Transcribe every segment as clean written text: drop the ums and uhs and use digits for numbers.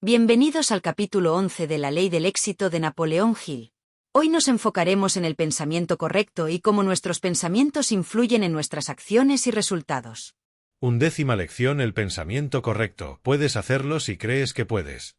Bienvenidos al capítulo 11 de La Ley del Éxito de Napoleón Hill. Hoy nos enfocaremos en el pensamiento correcto y cómo nuestros pensamientos influyen en nuestras acciones y resultados. 11ª lección: el pensamiento correcto. Puedes hacerlo si crees que puedes.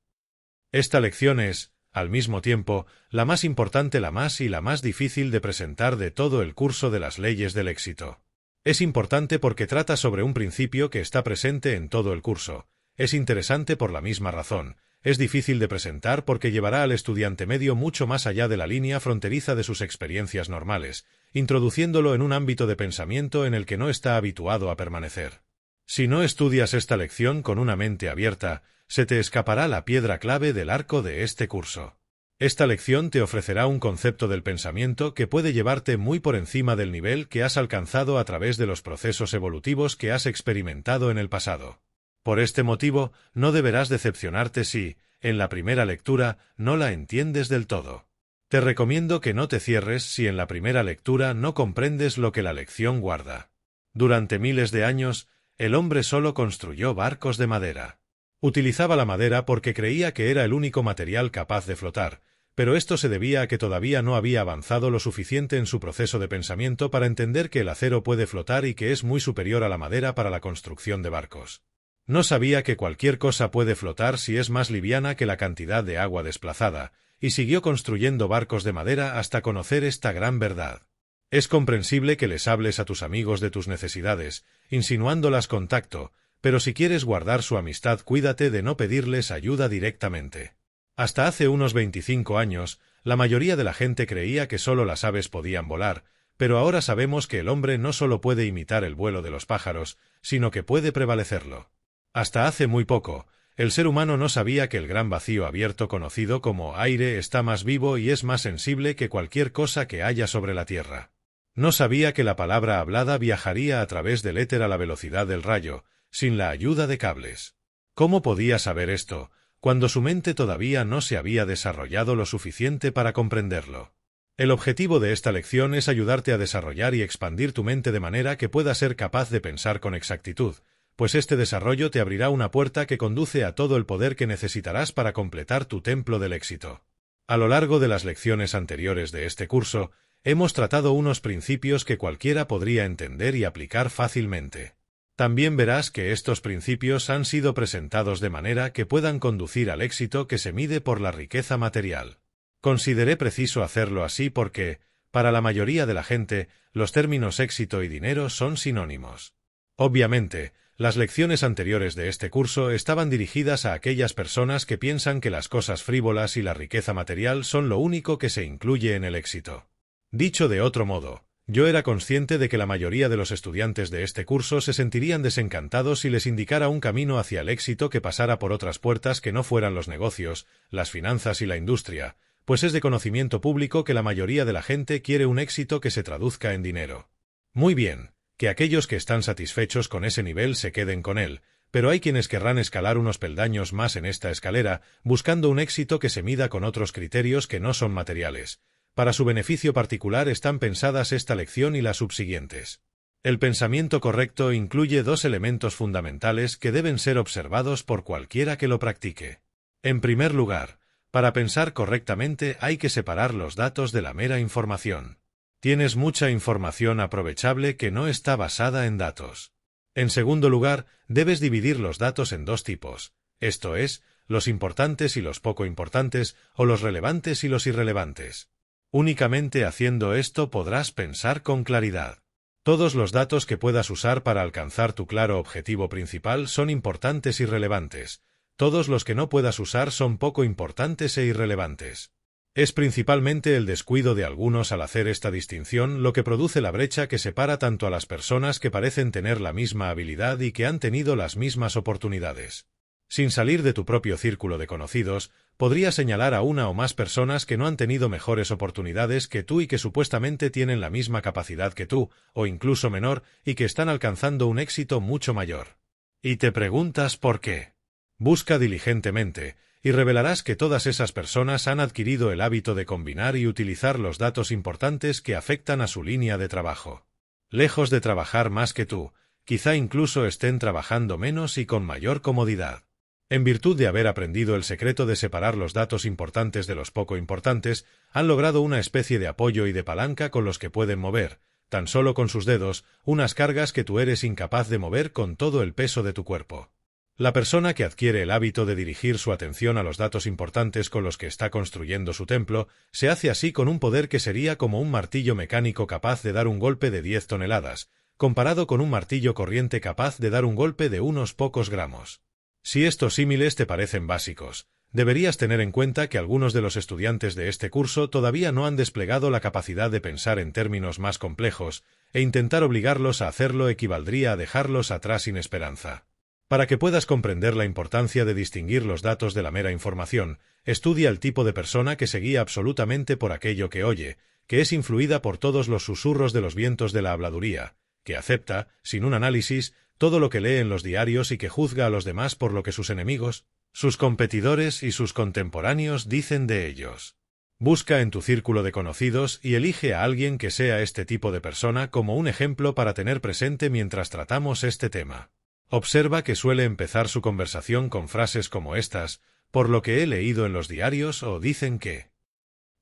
Esta lección es, al mismo tiempo, la más importante, la más difícil de presentar de todo el curso de las leyes del éxito. Es importante porque trata sobre un principio que está presente en todo el curso. Es interesante por la misma razón. Es difícil de presentar porque llevará al estudiante medio mucho más allá de la línea fronteriza de sus experiencias normales, introduciéndolo en un ámbito de pensamiento en el que no está habituado a permanecer. Si no estudias esta lección con una mente abierta, se te escapará la piedra clave del arco de este curso. Esta lección te ofrecerá un concepto del pensamiento que puede llevarte muy por encima del nivel que has alcanzado a través de los procesos evolutivos que has experimentado en el pasado. Por este motivo, no deberás decepcionarte si, en la primera lectura, no la entiendes del todo. Te recomiendo que no te cierres si en la primera lectura no comprendes lo que la lección guarda. Durante miles de años, el hombre solo construyó barcos de madera. Utilizaba la madera porque creía que era el único material capaz de flotar, pero esto se debía a que todavía no había avanzado lo suficiente en su proceso de pensamiento para entender que el acero puede flotar y que es muy superior a la madera para la construcción de barcos. No sabía que cualquier cosa puede flotar si es más liviana que la cantidad de agua desplazada, y siguió construyendo barcos de madera hasta conocer esta gran verdad. Es comprensible que les hables a tus amigos de tus necesidades, insinuándolas con tacto, pero si quieres guardar su amistad, cuídate de no pedirles ayuda directamente. Hasta hace unos 25 años, la mayoría de la gente creía que solo las aves podían volar, pero ahora sabemos que el hombre no solo puede imitar el vuelo de los pájaros, sino que puede prevalecerlo. Hasta hace muy poco, el ser humano no sabía que el gran vacío abierto conocido como aire está más vivo y es más sensible que cualquier cosa que haya sobre la Tierra. No sabía que la palabra hablada viajaría a través del éter a la velocidad del rayo, sin la ayuda de cables. ¿Cómo podía saber esto, cuando su mente todavía no se había desarrollado lo suficiente para comprenderlo? El objetivo de esta lección es ayudarte a desarrollar y expandir tu mente de manera que puedas ser capaz de pensar con exactitud, pues este desarrollo te abrirá una puerta que conduce a todo el poder que necesitarás para completar tu templo del éxito. A lo largo de las lecciones anteriores de este curso, hemos tratado unos principios que cualquiera podría entender y aplicar fácilmente. También verás que estos principios han sido presentados de manera que puedan conducir al éxito que se mide por la riqueza material. Consideré preciso hacerlo así porque, para la mayoría de la gente, los términos éxito y dinero son sinónimos. Obviamente, las lecciones anteriores de este curso estaban dirigidas a aquellas personas que piensan que las cosas frívolas y la riqueza material son lo único que se incluye en el éxito. Dicho de otro modo, yo era consciente de que la mayoría de los estudiantes de este curso se sentirían desencantados si les indicara un camino hacia el éxito que pasara por otras puertas que no fueran los negocios, las finanzas y la industria, pues es de conocimiento público que la mayoría de la gente quiere un éxito que se traduzca en dinero. Muy bien, que aquellos que están satisfechos con ese nivel se queden con él, pero hay quienes querrán escalar unos peldaños más en esta escalera, buscando un éxito que se mida con otros criterios que no son materiales. Para su beneficio particular están pensadas esta lección y las subsiguientes. El pensamiento correcto incluye dos elementos fundamentales que deben ser observados por cualquiera que lo practique. En primer lugar, para pensar correctamente hay que separar los datos de la mera información. Tienes mucha información aprovechable que no está basada en datos. En segundo lugar, debes dividir los datos en dos tipos, esto es, los importantes y los poco importantes, o los relevantes y los irrelevantes. Únicamente haciendo esto podrás pensar con claridad. Todos los datos que puedas usar para alcanzar tu claro objetivo principal son importantes y relevantes. Todos los que no puedas usar son poco importantes e irrelevantes. Es principalmente el descuido de algunos al hacer esta distinción lo que produce la brecha que separa tanto a las personas que parecen tener la misma habilidad y que han tenido las mismas oportunidades. Sin salir de tu propio círculo de conocidos, podrías señalar a una o más personas que no han tenido mejores oportunidades que tú y que supuestamente tienen la misma capacidad que tú, o incluso menor, y que están alcanzando un éxito mucho mayor. Y te preguntas por qué. Busca diligentemente, y revelarás que todas esas personas han adquirido el hábito de combinar y utilizar los datos importantes que afectan a su línea de trabajo. Lejos de trabajar más que tú, quizá incluso estén trabajando menos y con mayor comodidad. En virtud de haber aprendido el secreto de separar los datos importantes de los poco importantes, han logrado una especie de apoyo y de palanca con los que pueden mover, tan solo con sus dedos, unas cargas que tú eres incapaz de mover con todo el peso de tu cuerpo. La persona que adquiere el hábito de dirigir su atención a los datos importantes con los que está construyendo su templo, se hace así con un poder que sería como un martillo mecánico capaz de dar un golpe de 10 toneladas, comparado con un martillo corriente capaz de dar un golpe de unos pocos gramos. Si estos símiles te parecen básicos, deberías tener en cuenta que algunos de los estudiantes de este curso todavía no han desplegado la capacidad de pensar en términos más complejos, e intentar obligarlos a hacerlo equivaldría a dejarlos atrás sin esperanza. Para que puedas comprender la importancia de distinguir los datos de la mera información, estudia el tipo de persona que se guía absolutamente por aquello que oye, que es influida por todos los susurros de los vientos de la habladuría, que acepta, sin un análisis, todo lo que lee en los diarios y que juzga a los demás por lo que sus enemigos, sus competidores y sus contemporáneos dicen de ellos. Busca en tu círculo de conocidos y elige a alguien que sea este tipo de persona como un ejemplo para tener presente mientras tratamos este tema. Observa que suele empezar su conversación con frases como estas, por lo que he leído en los diarios o dicen que.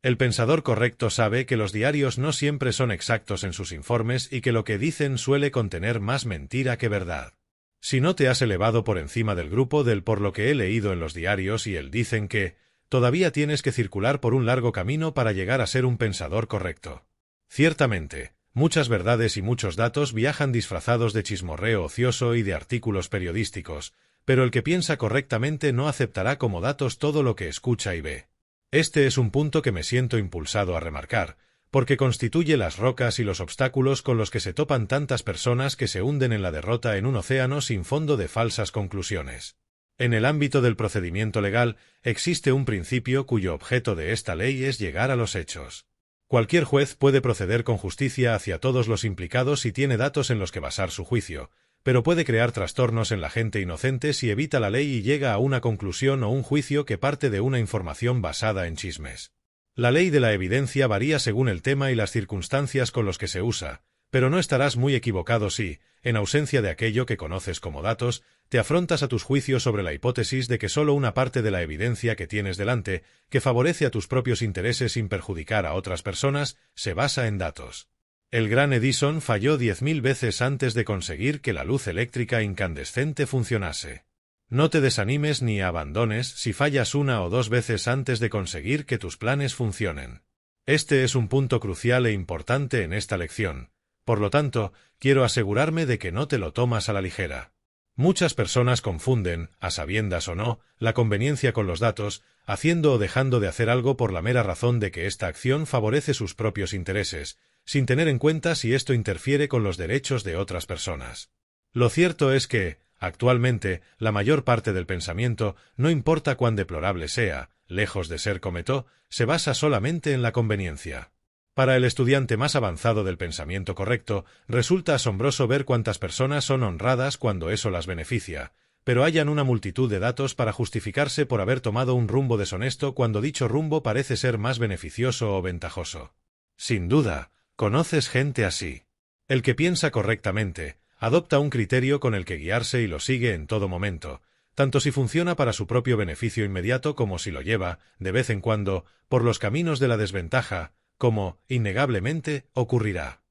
El pensador correcto sabe que los diarios no siempre son exactos en sus informes y que lo que dicen suele contener más mentira que verdad. Si no te has elevado por encima del grupo del por lo que he leído en los diarios y el dicen que, todavía tienes que circular por un largo camino para llegar a ser un pensador correcto. Ciertamente, muchas verdades y muchos datos viajan disfrazados de chismorreo ocioso y de artículos periodísticos, pero el que piensa correctamente no aceptará como datos todo lo que escucha y ve. Este es un punto que me siento impulsado a remarcar, porque constituye las rocas y los obstáculos con los que se topan tantas personas que se hunden en la derrota en un océano sin fondo de falsas conclusiones. En el ámbito del procedimiento legal, existe un principio cuyo objeto de esta ley es llegar a los hechos. Cualquier juez puede proceder con justicia hacia todos los implicados si tiene datos en los que basar su juicio, pero puede crear trastornos en la gente inocente si evita la ley y llega a una conclusión o un juicio que parte de una información basada en chismes. La ley de la evidencia varía según el tema y las circunstancias con los que se usa, pero no estarás muy equivocado si, en ausencia de aquello que conoces como datos, te afrontas a tus juicios sobre la hipótesis de que solo una parte de la evidencia que tienes delante, que favorece a tus propios intereses sin perjudicar a otras personas, se basa en datos. El gran Edison falló 10.000 veces antes de conseguir que la luz eléctrica incandescente funcionase. No te desanimes ni abandones si fallas una o dos veces antes de conseguir que tus planes funcionen. Este es un punto crucial e importante en esta lección. Por lo tanto, quiero asegurarme de que no te lo tomas a la ligera. Muchas personas confunden, a sabiendas o no, la conveniencia con los datos, haciendo o dejando de hacer algo por la mera razón de que esta acción favorece sus propios intereses, sin tener en cuenta si esto interfiere con los derechos de otras personas. Lo cierto es que, actualmente, la mayor parte del pensamiento, no importa cuán deplorable sea, lejos de ser cometó, se basa solamente en la conveniencia. Para el estudiante más avanzado del pensamiento correcto, resulta asombroso ver cuántas personas son honradas cuando eso las beneficia, pero hallan una multitud de datos para justificarse por haber tomado un rumbo deshonesto cuando dicho rumbo parece ser más beneficioso o ventajoso. Sin duda, conoces gente así. El que piensa correctamente, adopta un criterio con el que guiarse y lo sigue en todo momento, tanto si funciona para su propio beneficio inmediato como si lo lleva, de vez en cuando, por los caminos de la desventaja, como, innegablemente, ocurrirá.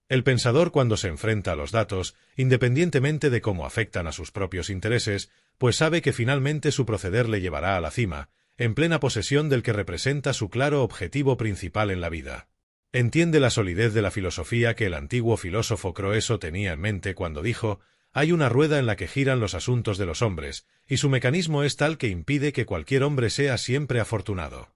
El pensador cuando se enfrenta a los datos, independientemente de cómo afectan a sus propios intereses, pues sabe que finalmente su proceder le llevará a la cima, en plena posesión del que representa su claro objetivo principal en la vida. Entiende la solidez de la filosofía que el antiguo filósofo Croeso tenía en mente cuando dijo: hay una rueda en la que giran los asuntos de los hombres, y su mecanismo es tal que impide que cualquier hombre sea siempre afortunado.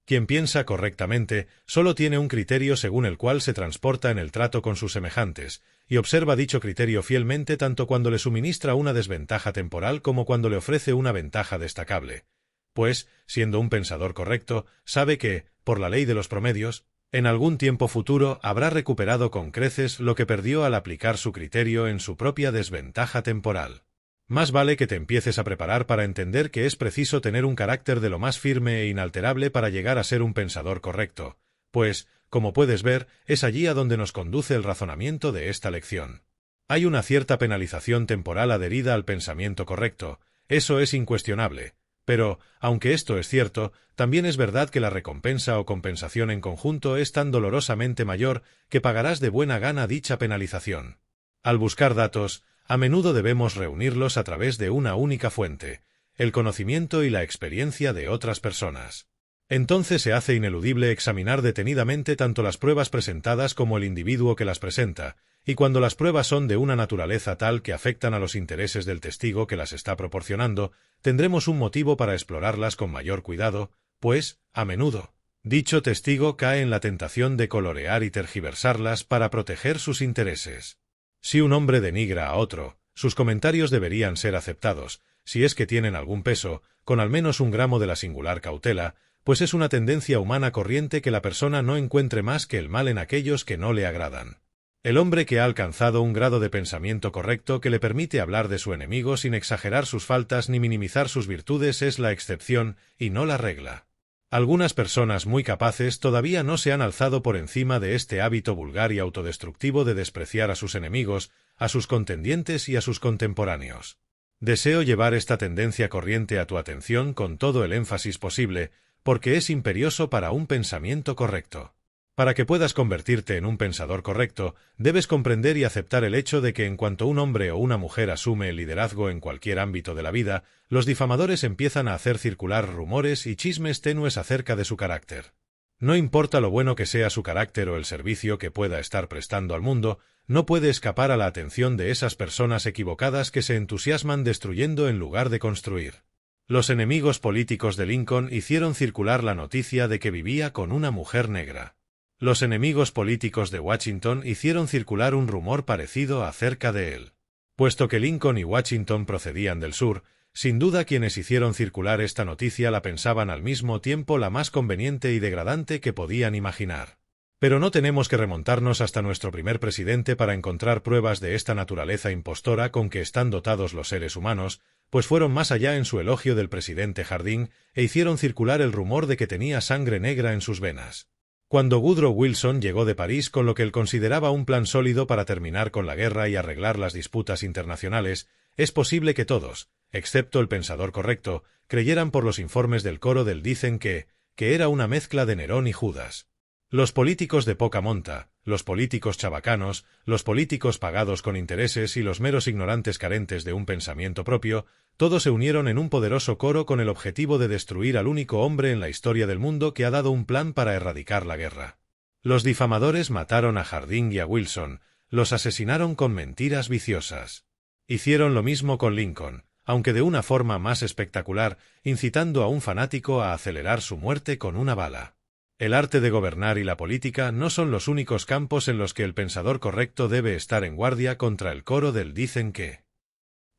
Quien piensa correctamente solo tiene un criterio según el cual se transporta en el trato con sus semejantes, y observa dicho criterio fielmente tanto cuando le suministra una desventaja temporal como cuando le ofrece una ventaja destacable. Pues, siendo un pensador correcto, sabe que, por la ley de los promedios, en algún tiempo futuro habrá recuperado con creces lo que perdió al aplicar su criterio en su propia desventaja temporal. Más vale que te empieces a preparar para entender que es preciso tener un carácter de lo más firme e inalterable para llegar a ser un pensador correcto, pues, como puedes ver, es allí a donde nos conduce el razonamiento de esta lección. Hay una cierta penalización temporal adherida al pensamiento correcto, Eso es incuestionable. Pero, aunque esto es cierto, también es verdad que la recompensa o compensación en conjunto es tan dolorosamente mayor que pagarás de buena gana dicha penalización. Al buscar datos, a menudo debemos reunirlos a través de una única fuente, el conocimiento y la experiencia de otras personas. Entonces se hace ineludible examinar detenidamente tanto las pruebas presentadas como el individuo que las presenta, y cuando las pruebas son de una naturaleza tal que afectan a los intereses del testigo que las está proporcionando, tendremos un motivo para explorarlas con mayor cuidado, pues, a menudo, dicho testigo cae en la tentación de colorear y tergiversarlas para proteger sus intereses. Si un hombre denigra a otro, sus comentarios deberían ser aceptados, si es que tienen algún peso, con al menos un gramo de la singular cautela, pues es una tendencia humana corriente que la persona no encuentre más que el mal en aquellos que no le agradan. El hombre que ha alcanzado un grado de pensamiento correcto que le permite hablar de su enemigo sin exagerar sus faltas ni minimizar sus virtudes es la excepción y no la regla. Algunas personas muy capaces todavía no se han alzado por encima de este hábito vulgar y autodestructivo de despreciar a sus enemigos, a sus contendientes y a sus contemporáneos. Deseo llevar esta tendencia corriente a tu atención con todo el énfasis posible, porque es imperioso para un pensamiento correcto. Para que puedas convertirte en un pensador correcto, debes comprender y aceptar el hecho de que en cuanto un hombre o una mujer asume el liderazgo en cualquier ámbito de la vida, los difamadores empiezan a hacer circular rumores y chismes tenues acerca de su carácter. No importa lo bueno que sea su carácter o el servicio que pueda estar prestando al mundo, no puede escapar a la atención de esas personas equivocadas que se entusiasman destruyendo en lugar de construir. Los enemigos políticos de Lincoln hicieron circular la noticia de que vivía con una mujer negra. Los enemigos políticos de Washington hicieron circular un rumor parecido acerca de él. Puesto que Lincoln y Washington procedían del sur, sin duda quienes hicieron circular esta noticia la pensaban al mismo tiempo la más conveniente y degradante que podían imaginar. Pero no tenemos que remontarnos hasta nuestro primer presidente para encontrar pruebas de esta naturaleza impostora con que están dotados los seres humanos, pues fueron más allá en su elogio del presidente Harding e hicieron circular el rumor de que tenía sangre negra en sus venas. Cuando Woodrow Wilson llegó de París con lo que él consideraba un plan sólido para terminar con la guerra y arreglar las disputas internacionales, es posible que todos, excepto el pensador correcto, creyeran por los informes del coro del dicen que era una mezcla de Nerón y Judas. Los políticos de poca monta, los políticos chabacanos, los políticos pagados con intereses y los meros ignorantes carentes de un pensamiento propio, todos se unieron en un poderoso coro con el objetivo de destruir al único hombre en la historia del mundo que ha dado un plan para erradicar la guerra. Los difamadores mataron a Harding y a Wilson, los asesinaron con mentiras viciosas. Hicieron lo mismo con Lincoln, aunque de una forma más espectacular, incitando a un fanático a acelerar su muerte con una bala. El arte de gobernar y la política no son los únicos campos en los que el pensador correcto debe estar en guardia contra el coro del dicen que.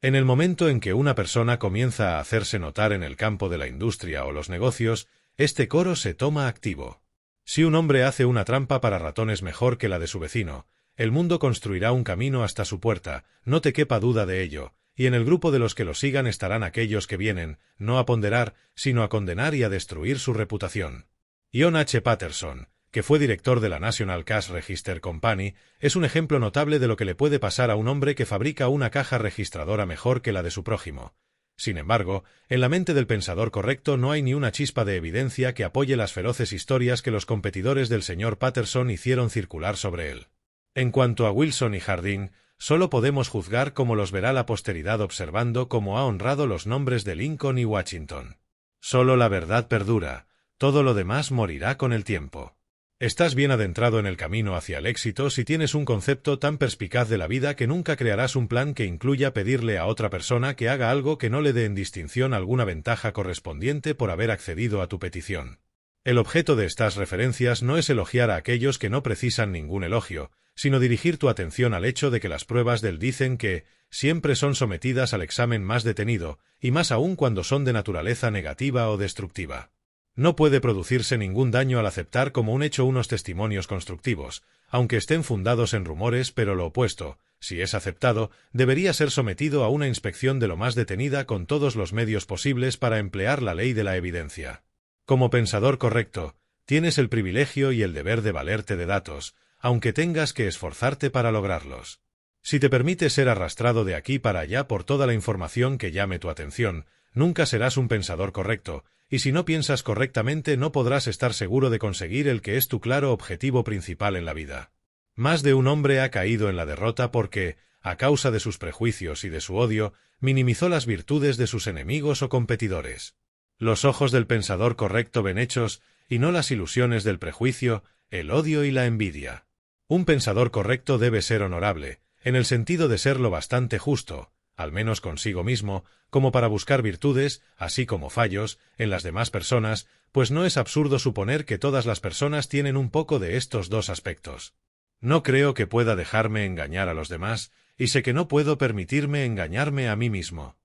En el momento en que una persona comienza a hacerse notar en el campo de la industria o los negocios, este coro se toma activo. Si un hombre hace una trampa para ratones mejor que la de su vecino, el mundo construirá un camino hasta su puerta, no te quepa duda de ello, y en el grupo de los que lo sigan estarán aquellos que vienen, no a ponderar, sino a condenar y a destruir su reputación. John H. Patterson, que fue director de la National Cash Register Company, es un ejemplo notable de lo que le puede pasar a un hombre que fabrica una caja registradora mejor que la de su prójimo. Sin embargo, en la mente del pensador correcto no hay ni una chispa de evidencia que apoye las feroces historias que los competidores del señor Patterson hicieron circular sobre él. En cuanto a Wilson y Harding, solo podemos juzgar cómo los verá la posteridad observando cómo ha honrado los nombres de Lincoln y Washington. Solo la verdad perdura. Todo lo demás morirá con el tiempo. Estás bien adentrado en el camino hacia el éxito si tienes un concepto tan perspicaz de la vida que nunca crearás un plan que incluya pedirle a otra persona que haga algo que no le dé en distinción alguna ventaja correspondiente por haber accedido a tu petición. El objeto de estas referencias no es elogiar a aquellos que no precisan ningún elogio, sino dirigir tu atención al hecho de que las pruebas del dicen que siempre son sometidas al examen más detenido, y más aún cuando son de naturaleza negativa o destructiva. No puede producirse ningún daño al aceptar como un hecho unos testimonios constructivos, aunque estén fundados en rumores, pero lo opuesto, si es aceptado, debería ser sometido a una inspección de lo más detenida con todos los medios posibles para emplear la ley de la evidencia. Como pensador correcto, tienes el privilegio y el deber de valerte de datos, aunque tengas que esforzarte para lograrlos. Si te permites ser arrastrado de aquí para allá por toda la información que llame tu atención, nunca serás un pensador correcto, y si no piensas correctamente no podrás estar seguro de conseguir el que es tu claro objetivo principal en la vida. Más de un hombre ha caído en la derrota porque, a causa de sus prejuicios y de su odio, minimizó las virtudes de sus enemigos o competidores. Los ojos del pensador correcto ven hechos, y no las ilusiones del prejuicio, el odio y la envidia. Un pensador correcto debe ser honorable, en el sentido de ser lo bastante justo, al menos consigo mismo, como para buscar virtudes, así como fallos, en las demás personas, pues no es absurdo suponer que todas las personas tienen un poco de estos dos aspectos. No creo que pueda dejarme engañar a los demás, y sé que no puedo permitirme engañarme a mí mismo.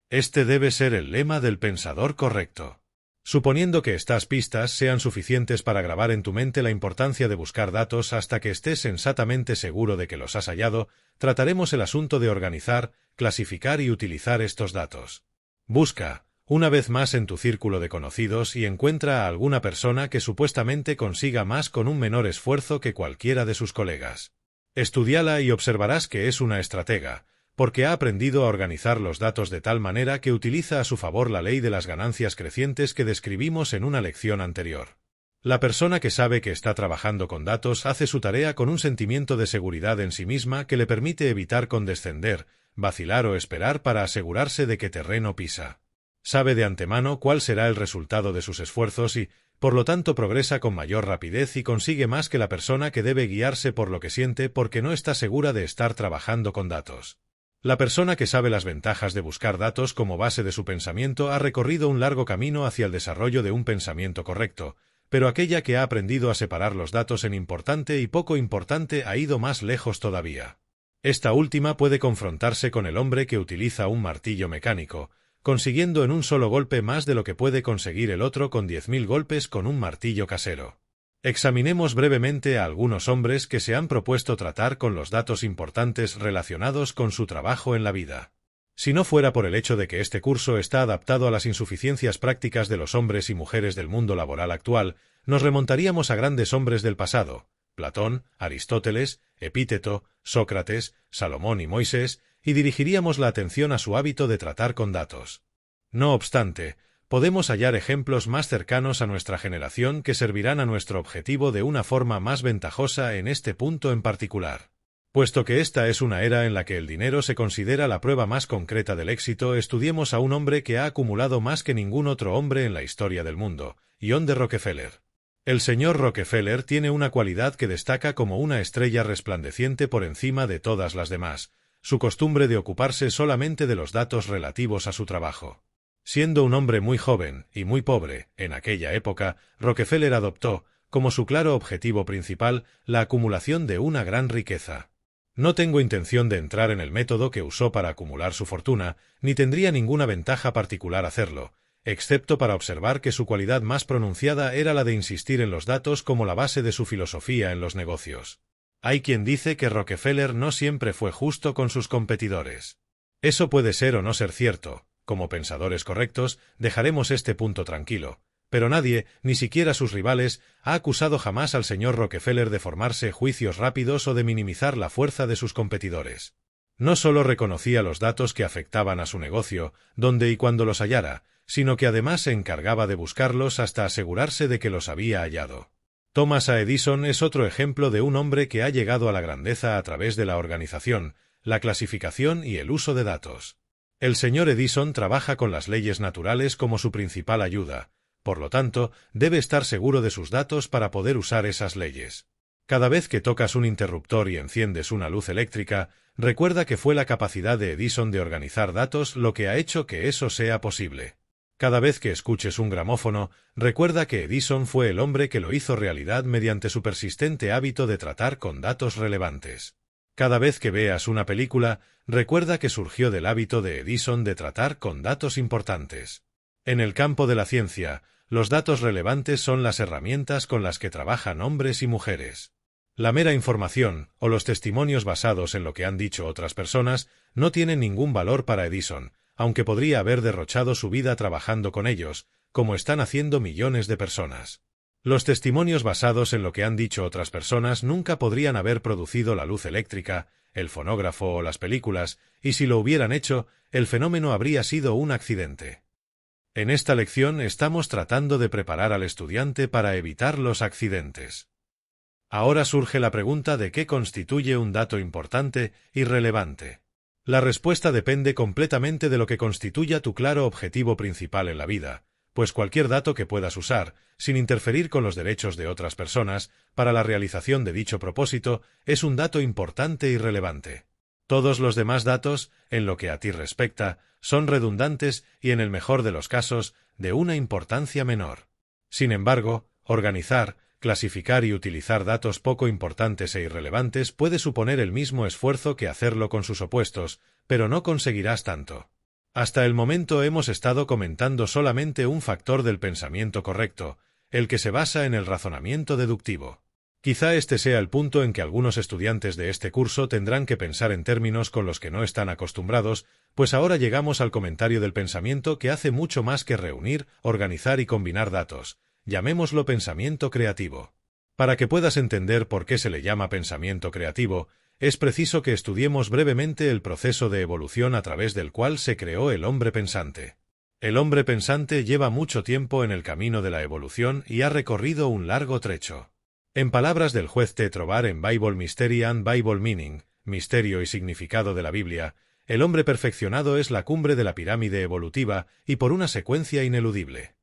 Este debe ser el lema del pensador correcto. Suponiendo que estas pistas sean suficientes para grabar en tu mente la importancia de buscar datos hasta que estés sensatamente seguro de que los has hallado, trataremos el asunto de organizar, clasificar y utilizar estos datos. Busca, una vez más en tu círculo de conocidos y encuentra a alguna persona que supuestamente consiga más con un menor esfuerzo que cualquiera de sus colegas. Estúdiala y observarás que es una estratega, porque ha aprendido a organizar los datos de tal manera que utiliza a su favor la ley de las ganancias crecientes que describimos en una lección anterior. La persona que sabe que está trabajando con datos hace su tarea con un sentimiento de seguridad en sí misma que le permite evitar condescender, vacilar o esperar para asegurarse de que terreno pisa. Sabe de antemano cuál será el resultado de sus esfuerzos y, por lo tanto, progresa con mayor rapidez y consigue más que la persona que debe guiarse por lo que siente porque no está segura de estar trabajando con datos. La persona que sabe las ventajas de buscar datos como base de su pensamiento ha recorrido un largo camino hacia el desarrollo de un pensamiento correcto, pero aquella que ha aprendido a separar los datos en importante y poco importante ha ido más lejos todavía. Esta última puede confrontarse con el hombre que utiliza un martillo mecánico, consiguiendo en un solo golpe más de lo que puede conseguir el otro con 10.000 golpes con un martillo casero. Examinemos brevemente a algunos hombres que se han propuesto tratar con los datos importantes relacionados con su trabajo en la vida. Si no fuera por el hecho de que este curso está adaptado a las insuficiencias prácticas de los hombres y mujeres del mundo laboral actual, nos remontaríamos a grandes hombres del pasado, Platón, Aristóteles, Epíteto, Sócrates, Salomón y Moisés, y dirigiríamos la atención a su hábito de tratar con datos. No obstante, podemos hallar ejemplos más cercanos a nuestra generación que servirán a nuestro objetivo de una forma más ventajosa en este punto en particular. Puesto que esta es una era en la que el dinero se considera la prueba más concreta del éxito, estudiemos a un hombre que ha acumulado más que ningún otro hombre en la historia del mundo, John D. Rockefeller. El señor Rockefeller tiene una cualidad que destaca como una estrella resplandeciente por encima de todas las demás, su costumbre de ocuparse solamente de los datos relativos a su trabajo. Siendo un hombre muy joven y muy pobre, en aquella época, Rockefeller adoptó, como su claro objetivo principal, la acumulación de una gran riqueza. No tengo intención de entrar en el método que usó para acumular su fortuna, ni tendría ninguna ventaja particular hacerlo, excepto para observar que su cualidad más pronunciada era la de insistir en los datos como la base de su filosofía en los negocios. Hay quien dice que Rockefeller no siempre fue justo con sus competidores. Eso puede ser o no ser cierto. Como pensadores correctos, dejaremos este punto tranquilo, pero nadie, ni siquiera sus rivales, ha acusado jamás al señor Rockefeller de formarse juicios rápidos o de minimizar la fuerza de sus competidores. No solo reconocía los datos que afectaban a su negocio, donde y cuando los hallara, sino que además se encargaba de buscarlos hasta asegurarse de que los había hallado. Thomas A. Edison es otro ejemplo de un hombre que ha llegado a la grandeza a través de la organización, la clasificación y el uso de datos. El señor Edison trabaja con las leyes naturales como su principal ayuda, por lo tanto, debe estar seguro de sus datos para poder usar esas leyes. Cada vez que tocas un interruptor y enciendes una luz eléctrica, recuerda que fue la capacidad de Edison de organizar datos lo que ha hecho que eso sea posible. Cada vez que escuches un gramófono, recuerda que Edison fue el hombre que lo hizo realidad mediante su persistente hábito de tratar con datos relevantes. Cada vez que veas una película, recuerda que surgió del hábito de Edison de tratar con datos importantes. En el campo de la ciencia, los datos relevantes son las herramientas con las que trabajan hombres y mujeres. La mera información, o los testimonios basados en lo que han dicho otras personas, no tienen ningún valor para Edison, aunque podría haber derrochado su vida trabajando con ellos, como están haciendo millones de personas. Los testimonios basados en lo que han dicho otras personas nunca podrían haber producido la luz eléctrica, el fonógrafo o las películas, y si lo hubieran hecho, el fenómeno habría sido un accidente. En esta lección estamos tratando de preparar al estudiante para evitar los accidentes. Ahora surge la pregunta de qué constituye un dato importante y relevante. La respuesta depende completamente de lo que constituya tu claro objetivo principal en la vida, pues cualquier dato que puedas usar, sin interferir con los derechos de otras personas, para la realización de dicho propósito, es un dato importante y relevante. Todos los demás datos, en lo que a ti respecta, son redundantes y, en el mejor de los casos, de una importancia menor. Sin embargo, organizar, clasificar y utilizar datos poco importantes e irrelevantes puede suponer el mismo esfuerzo que hacerlo con sus opuestos, pero no conseguirás tanto. Hasta el momento hemos estado comentando solamente un factor del pensamiento correcto, el que se basa en el razonamiento deductivo. Quizá este sea el punto en que algunos estudiantes de este curso tendrán que pensar en términos con los que no están acostumbrados, pues ahora llegamos al comentario del pensamiento que hace mucho más que reunir, organizar y combinar datos. Llamémoslo pensamiento creativo. Para que puedas entender por qué se le llama pensamiento creativo, es preciso que estudiemos brevemente el proceso de evolución a través del cual se creó el hombre pensante. El hombre pensante lleva mucho tiempo en el camino de la evolución y ha recorrido un largo trecho. En palabras del juez T. Trovar en Bible Mystery and Bible Meaning, Misterio y Significado de la Biblia, el hombre perfeccionado es la cumbre de la pirámide evolutiva y por una secuencia ineludible.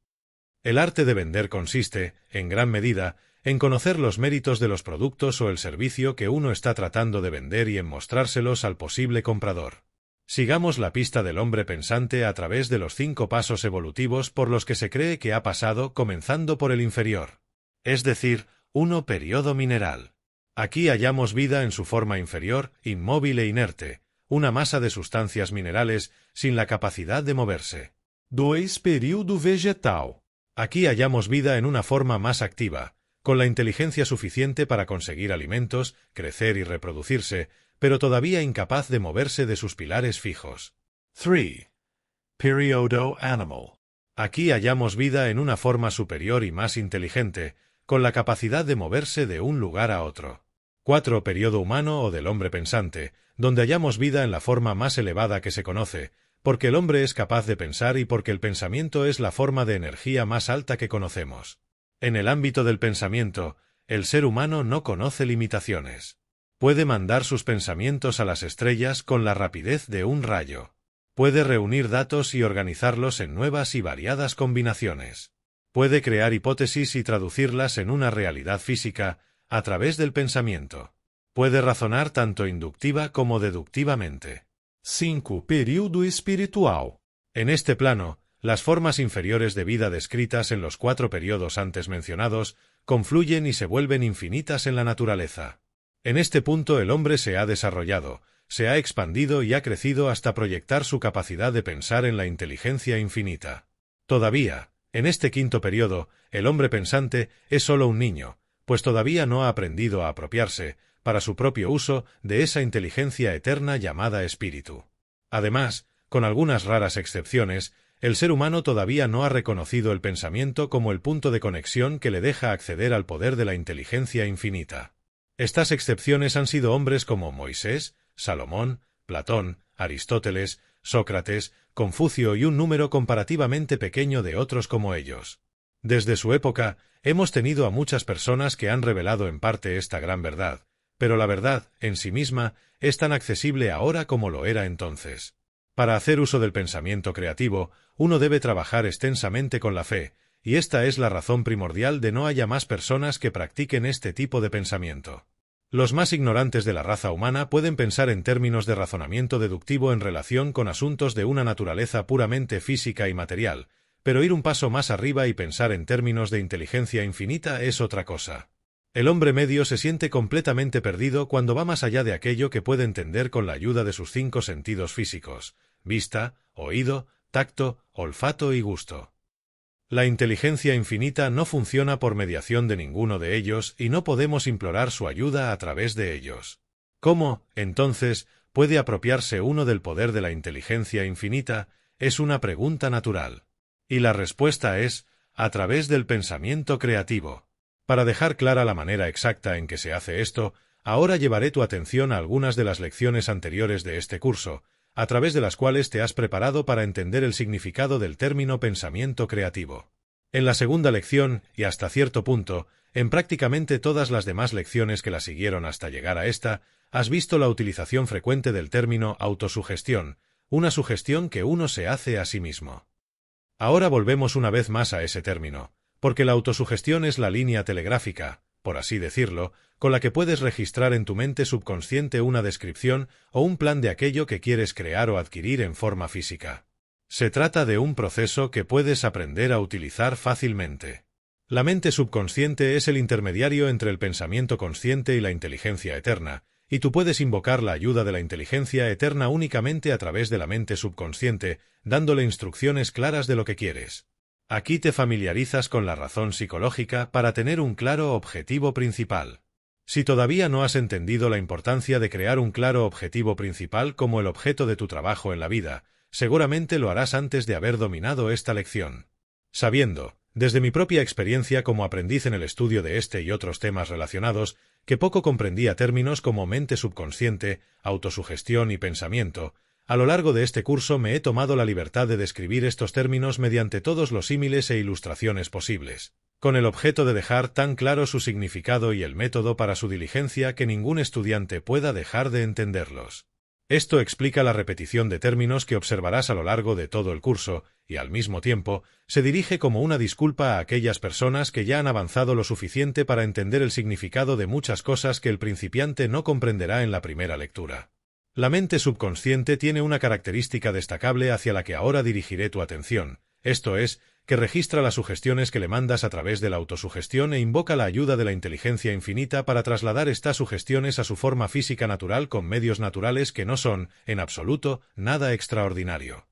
El arte de vender consiste, en gran medida, en conocer los méritos de los productos o el servicio que uno está tratando de vender y en mostrárselos al posible comprador. Sigamos la pista del hombre pensante a través de los 5 pasos evolutivos por los que se cree que ha pasado, comenzando por el inferior. Es decir, 1. Periodo mineral. Aquí hallamos vida en su forma inferior, inmóvil e inerte, una masa de sustancias minerales sin la capacidad de moverse. 2. Período vegetal. Aquí hallamos vida en una forma más activa, con la inteligencia suficiente para conseguir alimentos, crecer y reproducirse, pero todavía incapaz de moverse de sus pilares fijos. 3. Periodo animal. Aquí hallamos vida en una forma superior y más inteligente, con la capacidad de moverse de un lugar a otro. 4. Periodo humano o del hombre pensante, donde hallamos vida en la forma más elevada que se conoce, porque el hombre es capaz de pensar y porque el pensamiento es la forma de energía más alta que conocemos. En el ámbito del pensamiento, el ser humano no conoce limitaciones. Puede mandar sus pensamientos a las estrellas con la rapidez de un rayo. Puede reunir datos y organizarlos en nuevas y variadas combinaciones. Puede crear hipótesis y traducirlas en una realidad física a través del pensamiento. Puede razonar tanto inductiva como deductivamente. 5. Período espiritual. En este plano, las formas inferiores de vida descritas en los 4 periodos antes mencionados confluyen y se vuelven infinitas en la naturaleza. En este punto el hombre se ha desarrollado, se ha expandido y ha crecido hasta proyectar su capacidad de pensar en la inteligencia infinita. Todavía, en este 5.º periodo, el hombre pensante es solo un niño, pues todavía no ha aprendido a apropiarse, para su propio uso, de esa inteligencia eterna llamada espíritu. Además, con algunas raras excepciones, el ser humano todavía no ha reconocido el pensamiento como el punto de conexión que le deja acceder al poder de la inteligencia infinita. Estas excepciones han sido hombres como Moisés, Salomón, Platón, Aristóteles, Sócrates, Confucio y un número comparativamente pequeño de otros como ellos. Desde su época, hemos tenido a muchas personas que han revelado en parte esta gran verdad, pero la verdad, en sí misma, es tan accesible ahora como lo era entonces. Para hacer uso del pensamiento creativo, uno debe trabajar extensamente con la fe, y esta es la razón primordial de no haya más personas que practiquen este tipo de pensamiento. Los más ignorantes de la raza humana pueden pensar en términos de razonamiento deductivo en relación con asuntos de una naturaleza puramente física y material, pero ir un paso más arriba y pensar en términos de inteligencia infinita es otra cosa. El hombre medio se siente completamente perdido cuando va más allá de aquello que puede entender con la ayuda de sus 5 sentidos físicos: vista, oído, tacto, olfato y gusto. La inteligencia infinita no funciona por mediación de ninguno de ellos y no podemos implorar su ayuda a través de ellos. ¿Cómo, entonces, puede apropiarse uno del poder de la inteligencia infinita? Es una pregunta natural. Y la respuesta es, a través del pensamiento creativo. Para dejar clara la manera exacta en que se hace esto, ahora llevaré tu atención a algunas de las lecciones anteriores de este curso, a través de las cuales te has preparado para entender el significado del término pensamiento creativo. En la segunda lección, y hasta cierto punto, en prácticamente todas las demás lecciones que la siguieron hasta llegar a esta, has visto la utilización frecuente del término autosugestión, una sugestión que uno se hace a sí mismo. Ahora volvemos una vez más a ese término, porque la autosugestión es la línea telegráfica, por así decirlo, con la que puedes registrar en tu mente subconsciente una descripción o un plan de aquello que quieres crear o adquirir en forma física. Se trata de un proceso que puedes aprender a utilizar fácilmente. La mente subconsciente es el intermediario entre el pensamiento consciente y la inteligencia eterna, y tú puedes invocar la ayuda de la inteligencia eterna únicamente a través de la mente subconsciente, dándole instrucciones claras de lo que quieres. Aquí te familiarizas con la razón psicológica para tener un claro objetivo principal. Si todavía no has entendido la importancia de crear un claro objetivo principal como el objeto de tu trabajo en la vida, seguramente lo harás antes de haber dominado esta lección. Sabiendo, desde mi propia experiencia como aprendiz en el estudio de este y otros temas relacionados, que poco comprendía términos como mente subconsciente, autosugestión y pensamiento, a lo largo de este curso me he tomado la libertad de describir estos términos mediante todos los símiles e ilustraciones posibles, con el objeto de dejar tan claro su significado y el método para su diligencia que ningún estudiante pueda dejar de entenderlos. Esto explica la repetición de términos que observarás a lo largo de todo el curso, y al mismo tiempo, se dirige como una disculpa a aquellas personas que ya han avanzado lo suficiente para entender el significado de muchas cosas que el principiante no comprenderá en la primera lectura. La mente subconsciente tiene una característica destacable hacia la que ahora dirigiré tu atención, esto es, que registra las sugestiones que le mandas a través de la autosugestión e invoca la ayuda de la inteligencia infinita para trasladar estas sugestiones a su forma física natural con medios naturales que no son, en absoluto, nada extraordinario.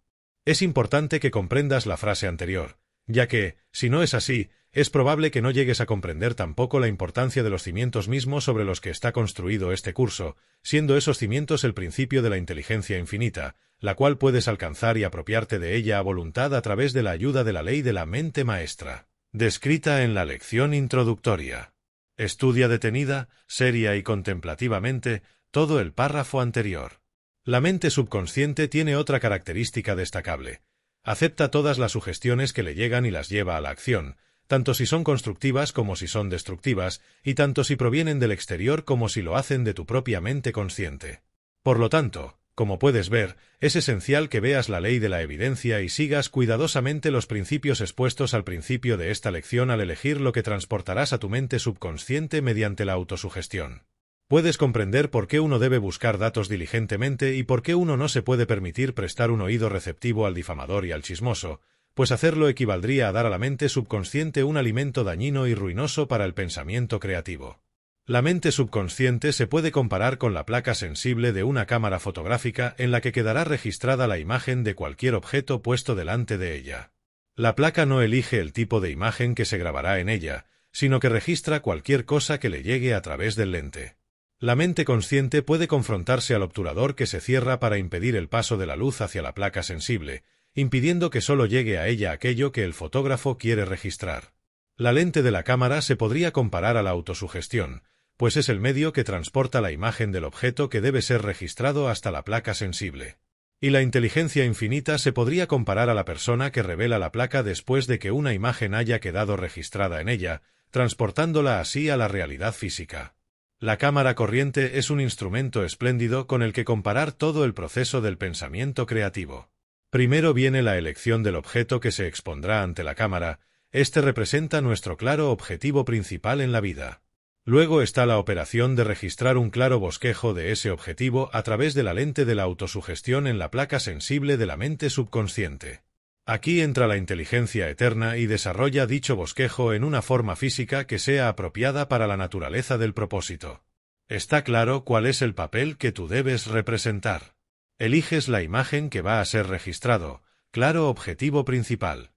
Es importante que comprendas la frase anterior, ya que, si no es así, es probable que no llegues a comprender tampoco la importancia de los cimientos mismos sobre los que está construido este curso, siendo esos cimientos el principio de la inteligencia infinita, la cual puedes alcanzar y apropiarte de ella a voluntad a través de la ayuda de la ley de la mente maestra, descrita en la lección introductoria. Estudia detenida, seria y contemplativamente todo el párrafo anterior. La mente subconsciente tiene otra característica destacable. Acepta todas las sugestiones que le llegan y las lleva a la acción, tanto si son constructivas como si son destructivas, y tanto si provienen del exterior como si lo hacen de tu propia mente consciente. Por lo tanto, como puedes ver, es esencial que veas la ley de la evidencia y sigas cuidadosamente los principios expuestos al principio de esta lección al elegir lo que transportarás a tu mente subconsciente mediante la autosugestión. Puedes comprender por qué uno debe buscar datos diligentemente y por qué uno no se puede permitir prestar un oído receptivo al difamador y al chismoso, pues hacerlo equivaldría a dar a la mente subconsciente un alimento dañino y ruinoso para el pensamiento creativo. La mente subconsciente se puede comparar con la placa sensible de una cámara fotográfica en la que quedará registrada la imagen de cualquier objeto puesto delante de ella. La placa no elige el tipo de imagen que se grabará en ella, sino que registra cualquier cosa que le llegue a través del lente. La mente consciente puede confrontarse al obturador que se cierra para impedir el paso de la luz hacia la placa sensible, impidiendo que solo llegue a ella aquello que el fotógrafo quiere registrar. La lente de la cámara se podría comparar a la autosugestión, pues es el medio que transporta la imagen del objeto que debe ser registrado hasta la placa sensible. Y la inteligencia infinita se podría comparar a la persona que revela la placa después de que una imagen haya quedado registrada en ella, transportándola así a la realidad física. La cámara corriente es un instrumento espléndido con el que comparar todo el proceso del pensamiento creativo. Primero viene la elección del objeto que se expondrá ante la cámara, este representa nuestro claro objetivo principal en la vida. Luego está la operación de registrar un claro bosquejo de ese objetivo a través de la lente de la autosugestión en la placa sensible de la mente subconsciente. Aquí entra la inteligencia eterna y desarrolla dicho bosquejo en una forma física que sea apropiada para la naturaleza del propósito. Está claro cuál es el papel que tú debes representar. Eliges la imagen que va a ser registrado, claro objetivo principal.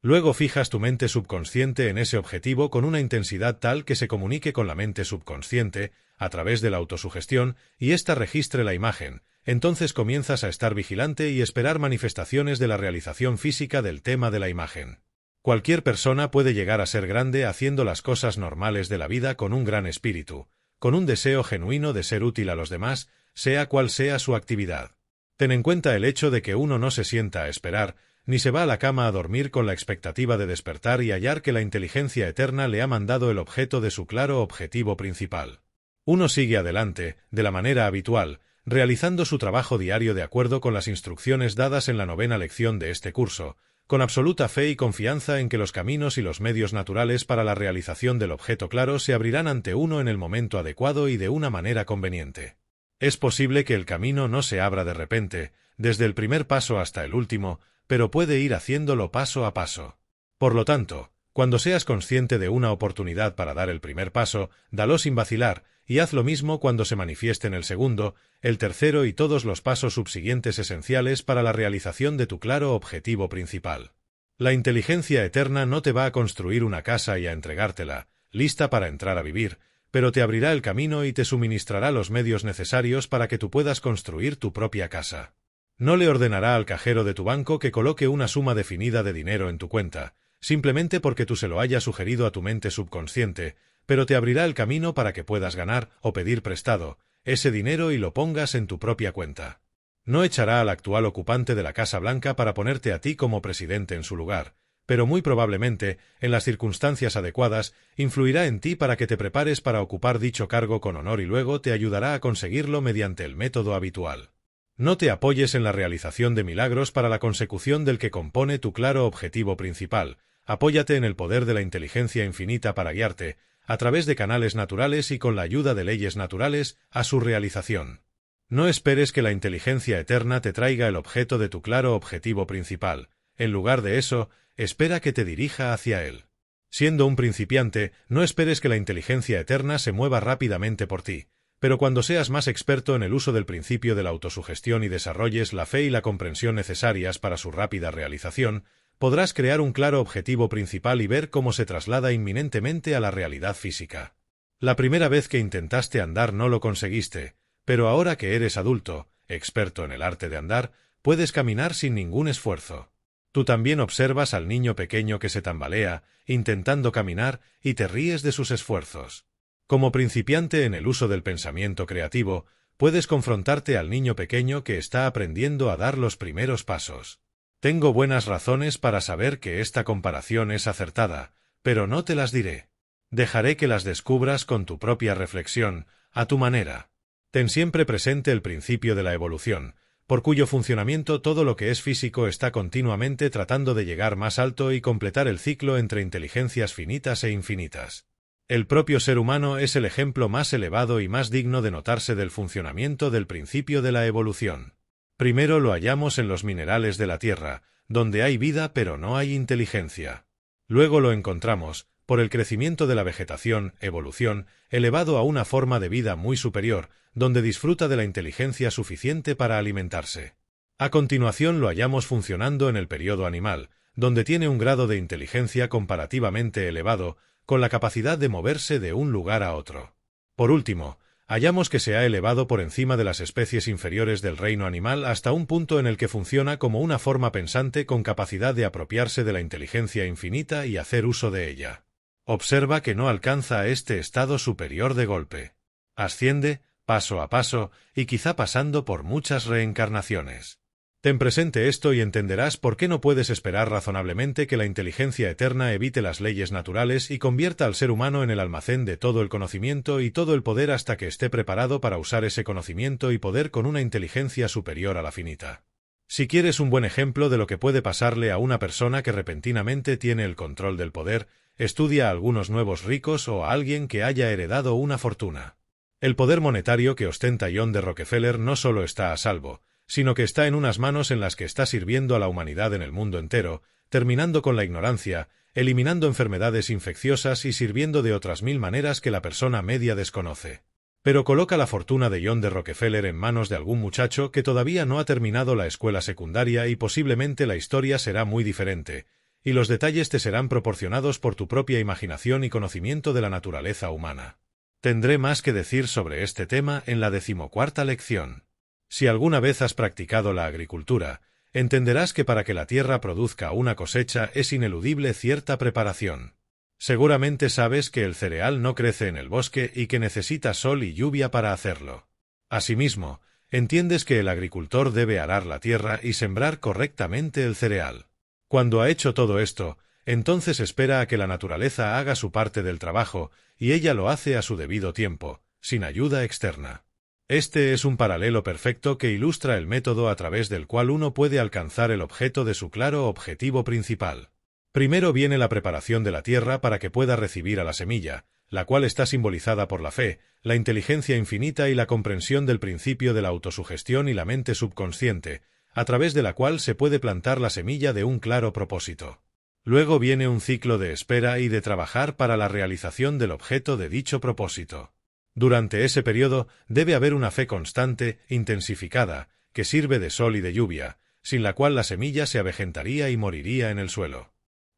Luego fijas tu mente subconsciente en ese objetivo con una intensidad tal que se comunique con la mente subconsciente, a través de la autosugestión, y ésta registre la imagen. Entonces comienzas a estar vigilante y esperar manifestaciones de la realización física del tema de la imagen. Cualquier persona puede llegar a ser grande haciendo las cosas normales de la vida con un gran espíritu, con un deseo genuino de ser útil a los demás, sea cual sea su actividad. Ten en cuenta el hecho de que uno no se sienta a esperar, ni se va a la cama a dormir con la expectativa de despertar y hallar que la inteligencia eterna le ha mandado el objeto de su claro objetivo principal. Uno sigue adelante, de la manera habitual, realizando su trabajo diario de acuerdo con las instrucciones dadas en la 9ª lección de este curso, con absoluta fe y confianza en que los caminos y los medios naturales para la realización del objeto claro se abrirán ante uno en el momento adecuado y de una manera conveniente. Es posible que el camino no se abra de repente, desde el primer paso hasta el último, pero puede ir haciéndolo paso a paso. Por lo tanto, cuando seas consciente de una oportunidad para dar el primer paso, dalo sin vacilar, y haz lo mismo cuando se manifiesten el segundo, el tercero y todos los pasos subsiguientes esenciales para la realización de tu claro objetivo principal. La inteligencia eterna no te va a construir una casa y a entregártela, lista para entrar a vivir, pero te abrirá el camino y te suministrará los medios necesarios para que tú puedas construir tu propia casa. No le ordenará al cajero de tu banco que coloque una suma definida de dinero en tu cuenta, simplemente porque tú se lo hayas sugerido a tu mente subconsciente, pero te abrirá el camino para que puedas ganar, o pedir prestado, ese dinero y lo pongas en tu propia cuenta. No echará al actual ocupante de la Casa Blanca para ponerte a ti como presidente en su lugar, pero muy probablemente, en las circunstancias adecuadas, influirá en ti para que te prepares para ocupar dicho cargo con honor y luego te ayudará a conseguirlo mediante el método habitual. No te apoyes en la realización de milagros para la consecución del que compone tu claro objetivo principal. Apóyate en el poder de la inteligencia infinita para guiarte, a través de canales naturales y con la ayuda de leyes naturales, a su realización. No esperes que la inteligencia eterna te traiga el objeto de tu claro objetivo principal. En lugar de eso, espera que te dirija hacia él. Siendo un principiante, no esperes que la inteligencia eterna se mueva rápidamente por ti, pero cuando seas más experto en el uso del principio de la autosugestión y desarrolles la fe y la comprensión necesarias para su rápida realización, podrás crear un claro objetivo principal y ver cómo se traslada inminentemente a la realidad física. La primera vez que intentaste andar no lo conseguiste, pero ahora que eres adulto, experto en el arte de andar, puedes caminar sin ningún esfuerzo. Tú también observas al niño pequeño que se tambalea, intentando caminar, y te ríes de sus esfuerzos. Como principiante en el uso del pensamiento creativo, puedes confrontarte al niño pequeño que está aprendiendo a dar los primeros pasos. Tengo buenas razones para saber que esta comparación es acertada, pero no te las diré. Dejaré que las descubras con tu propia reflexión, a tu manera. Ten siempre presente el principio de la evolución, por cuyo funcionamiento todo lo que es físico está continuamente tratando de llegar más alto y completar el ciclo entre inteligencias finitas e infinitas. El propio ser humano es el ejemplo más elevado y más digno de notarse del funcionamiento del principio de la evolución. Primero lo hallamos en los minerales de la tierra, donde hay vida pero no hay inteligencia. Luego lo encontramos, por el crecimiento de la vegetación, evolución, elevado a una forma de vida muy superior, donde disfruta de la inteligencia suficiente para alimentarse. A continuación lo hallamos funcionando en el periodo animal, donde tiene un grado de inteligencia comparativamente elevado, con la capacidad de moverse de un lugar a otro. Por último, hallamos que se ha elevado por encima de las especies inferiores del reino animal hasta un punto en el que funciona como una forma pensante con capacidad de apropiarse de la inteligencia infinita y hacer uso de ella. Observa que no alcanza a este estado superior de golpe. Asciende, paso a paso, y quizá pasando por muchas reencarnaciones. Ten presente esto y entenderás por qué no puedes esperar razonablemente que la inteligencia eterna evite las leyes naturales y convierta al ser humano en el almacén de todo el conocimiento y todo el poder hasta que esté preparado para usar ese conocimiento y poder con una inteligencia superior a la finita. Si quieres un buen ejemplo de lo que puede pasarle a una persona que repentinamente tiene el control del poder, estudia a algunos nuevos ricos o a alguien que haya heredado una fortuna. El poder monetario que ostenta John D. Rockefeller no solo está a salvo, sino que está en unas manos en las que está sirviendo a la humanidad en el mundo entero, terminando con la ignorancia, eliminando enfermedades infecciosas y sirviendo de otras 1000 maneras que la persona media desconoce. Pero coloca la fortuna de John D. Rockefeller en manos de algún muchacho que todavía no ha terminado la escuela secundaria y posiblemente la historia será muy diferente, y los detalles te serán proporcionados por tu propia imaginación y conocimiento de la naturaleza humana. Tendré más que decir sobre este tema en la 14ª lección. Si alguna vez has practicado la agricultura, entenderás que para que la tierra produzca una cosecha es ineludible cierta preparación. Seguramente sabes que el cereal no crece en el bosque y que necesita sol y lluvia para hacerlo. Asimismo, entiendes que el agricultor debe arar la tierra y sembrar correctamente el cereal. Cuando ha hecho todo esto, entonces espera a que la naturaleza haga su parte del trabajo, y ella lo hace a su debido tiempo, sin ayuda externa. Este es un paralelo perfecto que ilustra el método a través del cual uno puede alcanzar el objeto de su claro objetivo principal. Primero viene la preparación de la tierra para que pueda recibir a la semilla, la cual está simbolizada por la fe, la inteligencia infinita y la comprensión del principio de la autosugestión y la mente subconsciente, a través de la cual se puede plantar la semilla de un claro propósito. Luego viene un ciclo de espera y de trabajar para la realización del objeto de dicho propósito. Durante ese periodo debe haber una fe constante, intensificada, que sirve de sol y de lluvia, sin la cual la semilla se avejentaría y moriría en el suelo.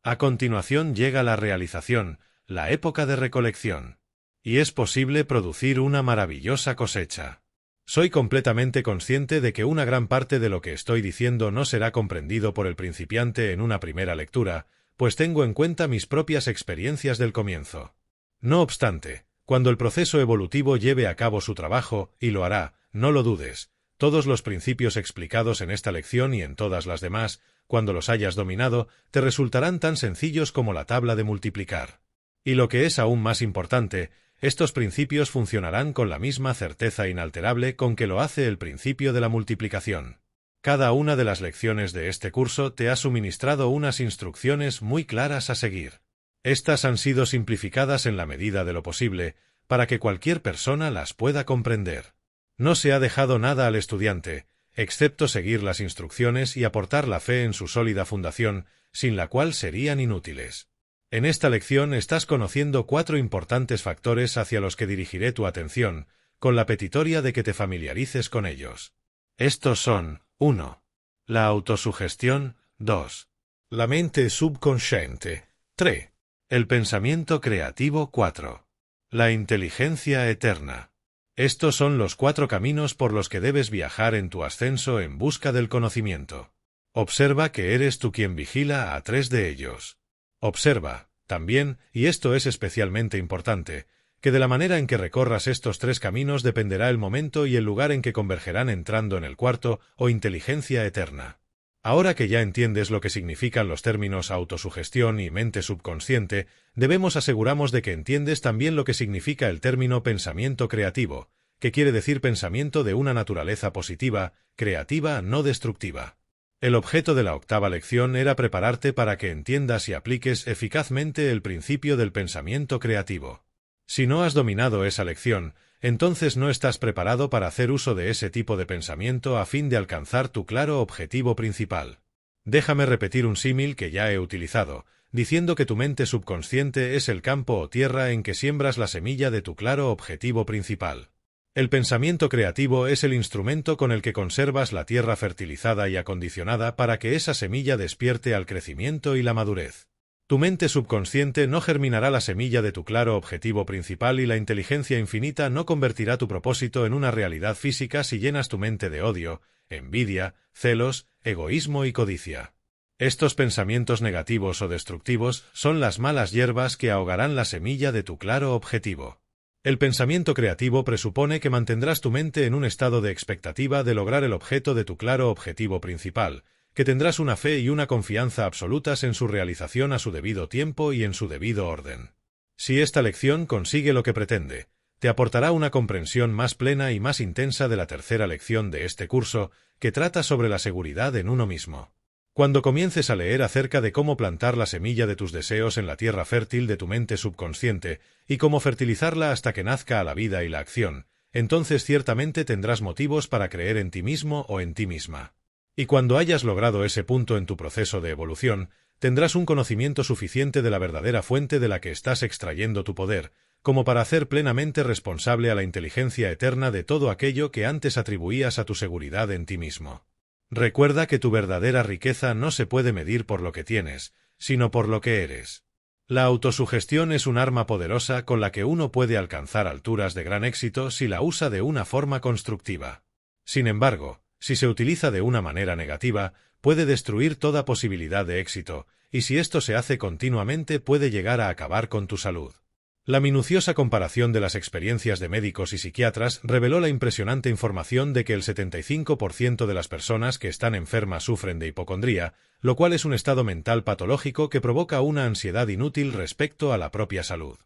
A continuación llega la realización, la época de recolección. Y es posible producir una maravillosa cosecha. Soy completamente consciente de que una gran parte de lo que estoy diciendo no será comprendido por el principiante en una primera lectura, pues tengo en cuenta mis propias experiencias del comienzo. No obstante, cuando el proceso evolutivo lleve a cabo su trabajo, y lo hará, no lo dudes, todos los principios explicados en esta lección y en todas las demás, cuando los hayas dominado, te resultarán tan sencillos como la tabla de multiplicar. Y lo que es aún más importante, estos principios funcionarán con la misma certeza inalterable con que lo hace el principio de la multiplicación. Cada una de las lecciones de este curso te ha suministrado unas instrucciones muy claras a seguir. Estas han sido simplificadas en la medida de lo posible, para que cualquier persona las pueda comprender. No se ha dejado nada al estudiante, excepto seguir las instrucciones y aportar la fe en su sólida fundación, sin la cual serían inútiles. En esta lección estás conociendo 4 importantes factores hacia los que dirigiré tu atención, con la petitoria de que te familiarices con ellos. Estos son: 1. La autosugestión. 2. La mente subconsciente. 3. El pensamiento creativo. 4. La inteligencia eterna. Estos son los 4 caminos por los que debes viajar en tu ascenso en busca del conocimiento. Observa que eres tú quien vigila a 3 de ellos. Observa, también, y esto es especialmente importante, que de la manera en que recorras estos 3 caminos dependerá el momento y el lugar en que convergerán entrando en el 4, o inteligencia eterna. Ahora que ya entiendes lo que significan los términos autosugestión y mente subconsciente, debemos asegurarnos de que entiendes también lo que significa el término pensamiento creativo, que quiere decir pensamiento de una naturaleza positiva, creativa, no destructiva. El objeto de la 8ª lección era prepararte para que entiendas y apliques eficazmente el principio del pensamiento creativo. Si no has dominado esa lección, entonces no estás preparado para hacer uso de ese tipo de pensamiento a fin de alcanzar tu claro objetivo principal. Déjame repetir un símil que ya he utilizado, diciendo que tu mente subconsciente es el campo o tierra en que siembras la semilla de tu claro objetivo principal. El pensamiento creativo es el instrumento con el que conservas la tierra fertilizada y acondicionada para que esa semilla despierte al crecimiento y la madurez. Tu mente subconsciente no germinará la semilla de tu claro objetivo principal y la inteligencia infinita no convertirá tu propósito en una realidad física si llenas tu mente de odio, envidia, celos, egoísmo y codicia. Estos pensamientos negativos o destructivos son las malas hierbas que ahogarán la semilla de tu claro objetivo. El pensamiento creativo presupone que mantendrás tu mente en un estado de expectativa de lograr el objeto de tu claro objetivo principal, que tendrás una fe y una confianza absolutas en su realización a su debido tiempo y en su debido orden. Si esta lección consigue lo que pretende, te aportará una comprensión más plena y más intensa de la 3ª lección de este curso, que trata sobre la seguridad en uno mismo. Cuando comiences a leer acerca de cómo plantar la semilla de tus deseos en la tierra fértil de tu mente subconsciente y cómo fertilizarla hasta que nazca a la vida y la acción, entonces ciertamente tendrás motivos para creer en ti mismo o en ti misma. Y cuando hayas logrado ese punto en tu proceso de evolución, tendrás un conocimiento suficiente de la verdadera fuente de la que estás extrayendo tu poder, como para hacer plenamente responsable a la inteligencia eterna de todo aquello que antes atribuías a tu seguridad en ti mismo. Recuerda que tu verdadera riqueza no se puede medir por lo que tienes, sino por lo que eres. La autosugestión es un arma poderosa con la que uno puede alcanzar alturas de gran éxito si la usa de una forma constructiva. Sin embargo, si se utiliza de una manera negativa, puede destruir toda posibilidad de éxito, y si esto se hace continuamente puede llegar a acabar con tu salud. La minuciosa comparación de las experiencias de médicos y psiquiatras reveló la impresionante información de que el 75% de las personas que están enfermas sufren de hipocondría, lo cual es un estado mental patológico que provoca una ansiedad inútil respecto a la propia salud.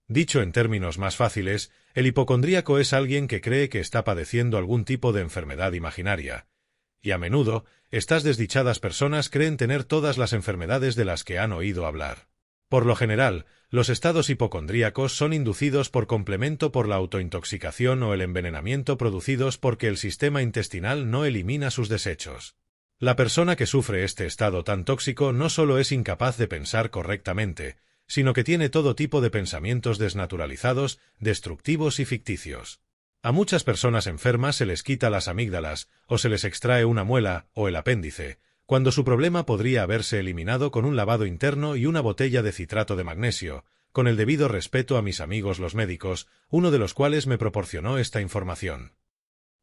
Dicho en términos más fáciles, el hipocondríaco es alguien que cree que está padeciendo algún tipo de enfermedad imaginaria. Y a menudo, estas desdichadas personas creen tener todas las enfermedades de las que han oído hablar. Por lo general, los estados hipocondríacos son inducidos por complemento por la autointoxicación o el envenenamiento producidos porque el sistema intestinal no elimina sus desechos. La persona que sufre este estado tan tóxico no solo es incapaz de pensar correctamente, sino que tiene todo tipo de pensamientos desnaturalizados, destructivos y ficticios. A muchas personas enfermas se les quita las amígdalas, o se les extrae una muela o el apéndice, cuando su problema podría haberse eliminado con un lavado interno y una botella de citrato de magnesio, con el debido respeto a mis amigos los médicos, uno de los cuales me proporcionó esta información.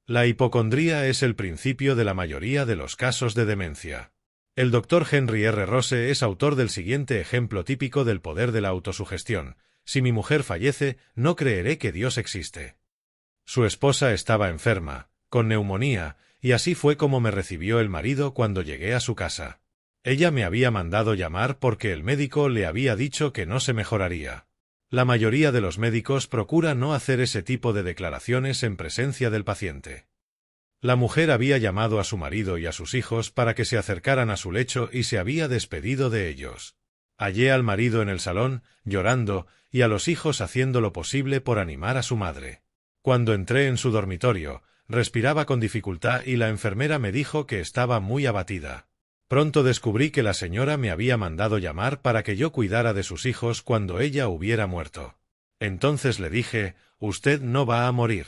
La hipocondría es el principio de la mayoría de los casos de demencia. El Dr. Henry R. Rose es autor del siguiente ejemplo típico del poder de la autosugestión: si mi mujer fallece, no creeré que Dios existe. Su esposa estaba enferma, con neumonía, y así fue como me recibió el marido cuando llegué a su casa. Ella me había mandado llamar porque el médico le había dicho que no se mejoraría. La mayoría de los médicos procura no hacer ese tipo de declaraciones en presencia del paciente. La mujer había llamado a su marido y a sus hijos para que se acercaran a su lecho y se había despedido de ellos. Hallé al marido en el salón, llorando, y a los hijos haciendo lo posible por animar a su madre. Cuando entré en su dormitorio, respiraba con dificultad y la enfermera me dijo que estaba muy abatida. Pronto descubrí que la señora me había mandado llamar para que yo cuidara de sus hijos cuando ella hubiera muerto. Entonces le dije: «Usted no va a morir.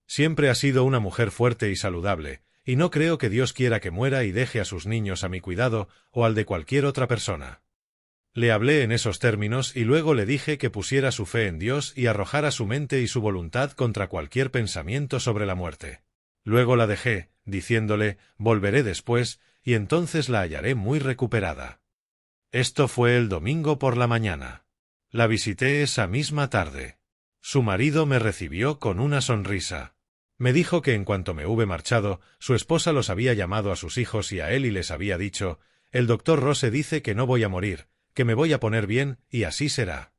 Siempre ha sido una mujer fuerte y saludable, y no creo que Dios quiera que muera y deje a sus niños a mi cuidado o al de cualquier otra persona». Le hablé en esos términos y luego le dije que pusiera su fe en Dios y arrojara su mente y su voluntad contra cualquier pensamiento sobre la muerte. Luego la dejé, diciéndole: «Volveré después, y entonces la hallaré muy recuperada». Esto fue el domingo por la mañana. La visité esa misma tarde. Su marido me recibió con una sonrisa. Me dijo que en cuanto me hube marchado, su esposa los había llamado a sus hijos y a él y les había dicho: «El doctor Rose dice que no voy a morir, que me voy a poner bien, y así será».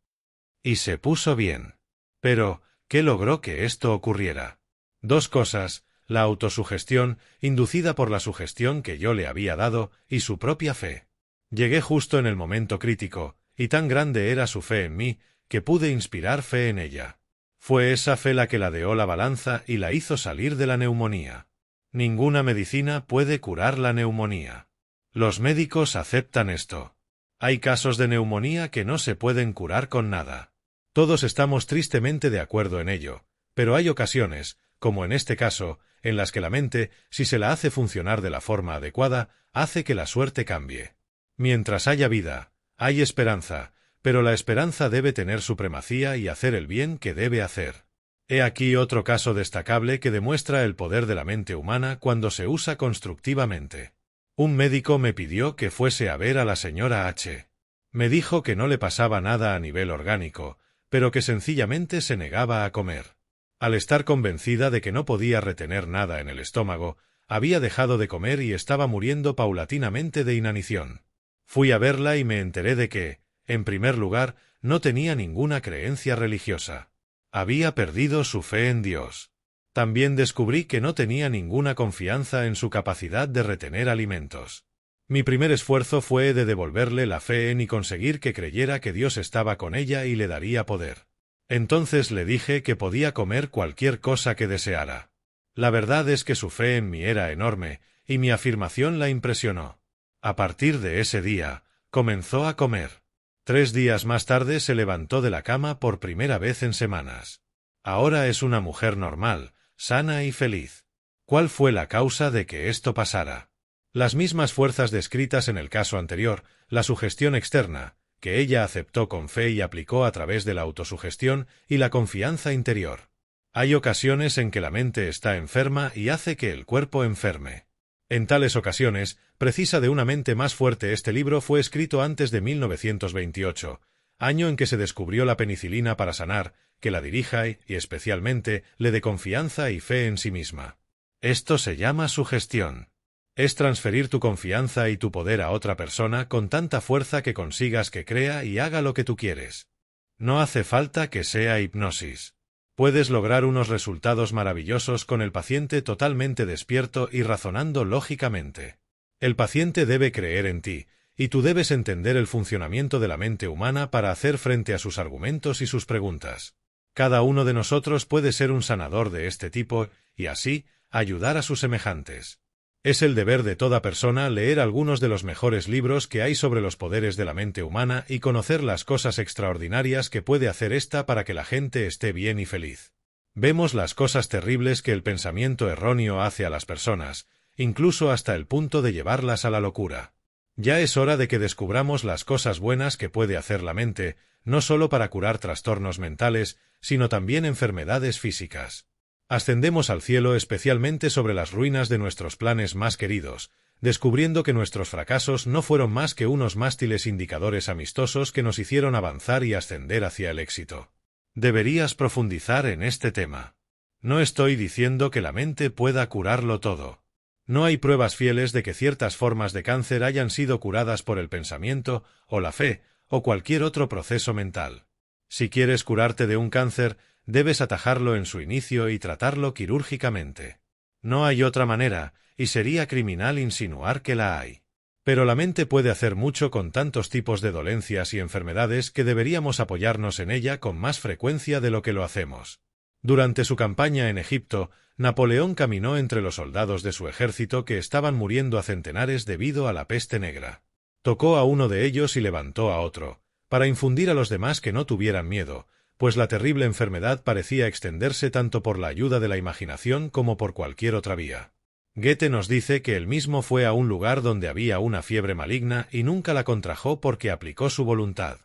Y se puso bien. Pero, ¿qué logró que esto ocurriera? Dos cosas: la autosugestión, inducida por la sugestión que yo le había dado, y su propia fe. Llegué justo en el momento crítico, y tan grande era su fe en mí, que pude inspirar fe en ella. Fue esa fe la que ladeó la balanza y la hizo salir de la neumonía. Ninguna medicina puede curar la neumonía. Los médicos aceptan esto. Hay casos de neumonía que no se pueden curar con nada. Todos estamos tristemente de acuerdo en ello, pero hay ocasiones, como en este caso, en las que la mente, si se la hace funcionar de la forma adecuada, hace que la suerte cambie. Mientras haya vida, hay esperanza, pero la esperanza debe tener supremacía y hacer el bien que debe hacer. He aquí otro caso destacable que demuestra el poder de la mente humana cuando se usa constructivamente. Un médico me pidió que fuese a ver a la señora H. Me dijo que no le pasaba nada a nivel orgánico, pero que sencillamente se negaba a comer. Al estar convencida de que no podía retener nada en el estómago, había dejado de comer y estaba muriendo paulatinamente de inanición. Fui a verla y me enteré de que, en primer lugar, no tenía ninguna creencia religiosa. Había perdido su fe en Dios. También descubrí que no tenía ninguna confianza en su capacidad de retener alimentos. Mi primer esfuerzo fue de devolverle la fe en y conseguir que creyera que Dios estaba con ella y le daría poder. Entonces le dije que podía comer cualquier cosa que deseara. La verdad es que su fe en mí era enorme, y mi afirmación la impresionó. A partir de ese día, comenzó a comer. 3 días más tarde se levantó de la cama por primera vez en semanas. Ahora es una mujer normal, sana y feliz. ¿Cuál fue la causa de que esto pasara? Las mismas fuerzas descritas en el caso anterior, la sugestión externa, que ella aceptó con fe y aplicó a través de la autosugestión, y la confianza interior. Hay ocasiones en que la mente está enferma y hace que el cuerpo enferme. En tales ocasiones, precisa de una mente más fuerte. Este libro fue escrito antes de 1928, año en que se descubrió la penicilina para sanar, que la dirija y, especialmente, le dé confianza y fe en sí misma. Esto se llama sugestión. Es transferir tu confianza y tu poder a otra persona con tanta fuerza que consigas que crea y haga lo que tú quieres. No hace falta que sea hipnosis. Puedes lograr unos resultados maravillosos con el paciente totalmente despierto y razonando lógicamente. El paciente debe creer en ti, y tú debes entender el funcionamiento de la mente humana para hacer frente a sus argumentos y sus preguntas. Cada uno de nosotros puede ser un sanador de este tipo, y así, ayudar a sus semejantes. Es el deber de toda persona leer algunos de los mejores libros que hay sobre los poderes de la mente humana y conocer las cosas extraordinarias que puede hacer ésta para que la gente esté bien y feliz. Vemos las cosas terribles que el pensamiento erróneo hace a las personas, incluso hasta el punto de llevarlas a la locura. Ya es hora de que descubramos las cosas buenas que puede hacer la mente, no solo para curar trastornos mentales, sino también enfermedades físicas. Ascendemos al cielo especialmente sobre las ruinas de nuestros planes más queridos, descubriendo que nuestros fracasos no fueron más que unos mástiles indicadores amistosos que nos hicieron avanzar y ascender hacia el éxito. Deberías profundizar en este tema. No estoy diciendo que la mente pueda curarlo todo. No hay pruebas fieles de que ciertas formas de cáncer hayan sido curadas por el pensamiento, o la fe, o cualquier otro proceso mental. Si quieres curarte de un cáncer, debes atajarlo en su inicio y tratarlo quirúrgicamente. No hay otra manera, y sería criminal insinuar que la hay. Pero la mente puede hacer mucho con tantos tipos de dolencias y enfermedades que deberíamos apoyarnos en ella con más frecuencia de lo que lo hacemos. Durante su campaña en Egipto, Napoleón caminó entre los soldados de su ejército que estaban muriendo a centenares debido a la peste negra. Tocó a uno de ellos y levantó a otro, para infundir a los demás que no tuvieran miedo, pues la terrible enfermedad parecía extenderse tanto por la ayuda de la imaginación como por cualquier otra vía. Goethe nos dice que él mismo fue a un lugar donde había una fiebre maligna y nunca la contrajo porque aplicó su voluntad.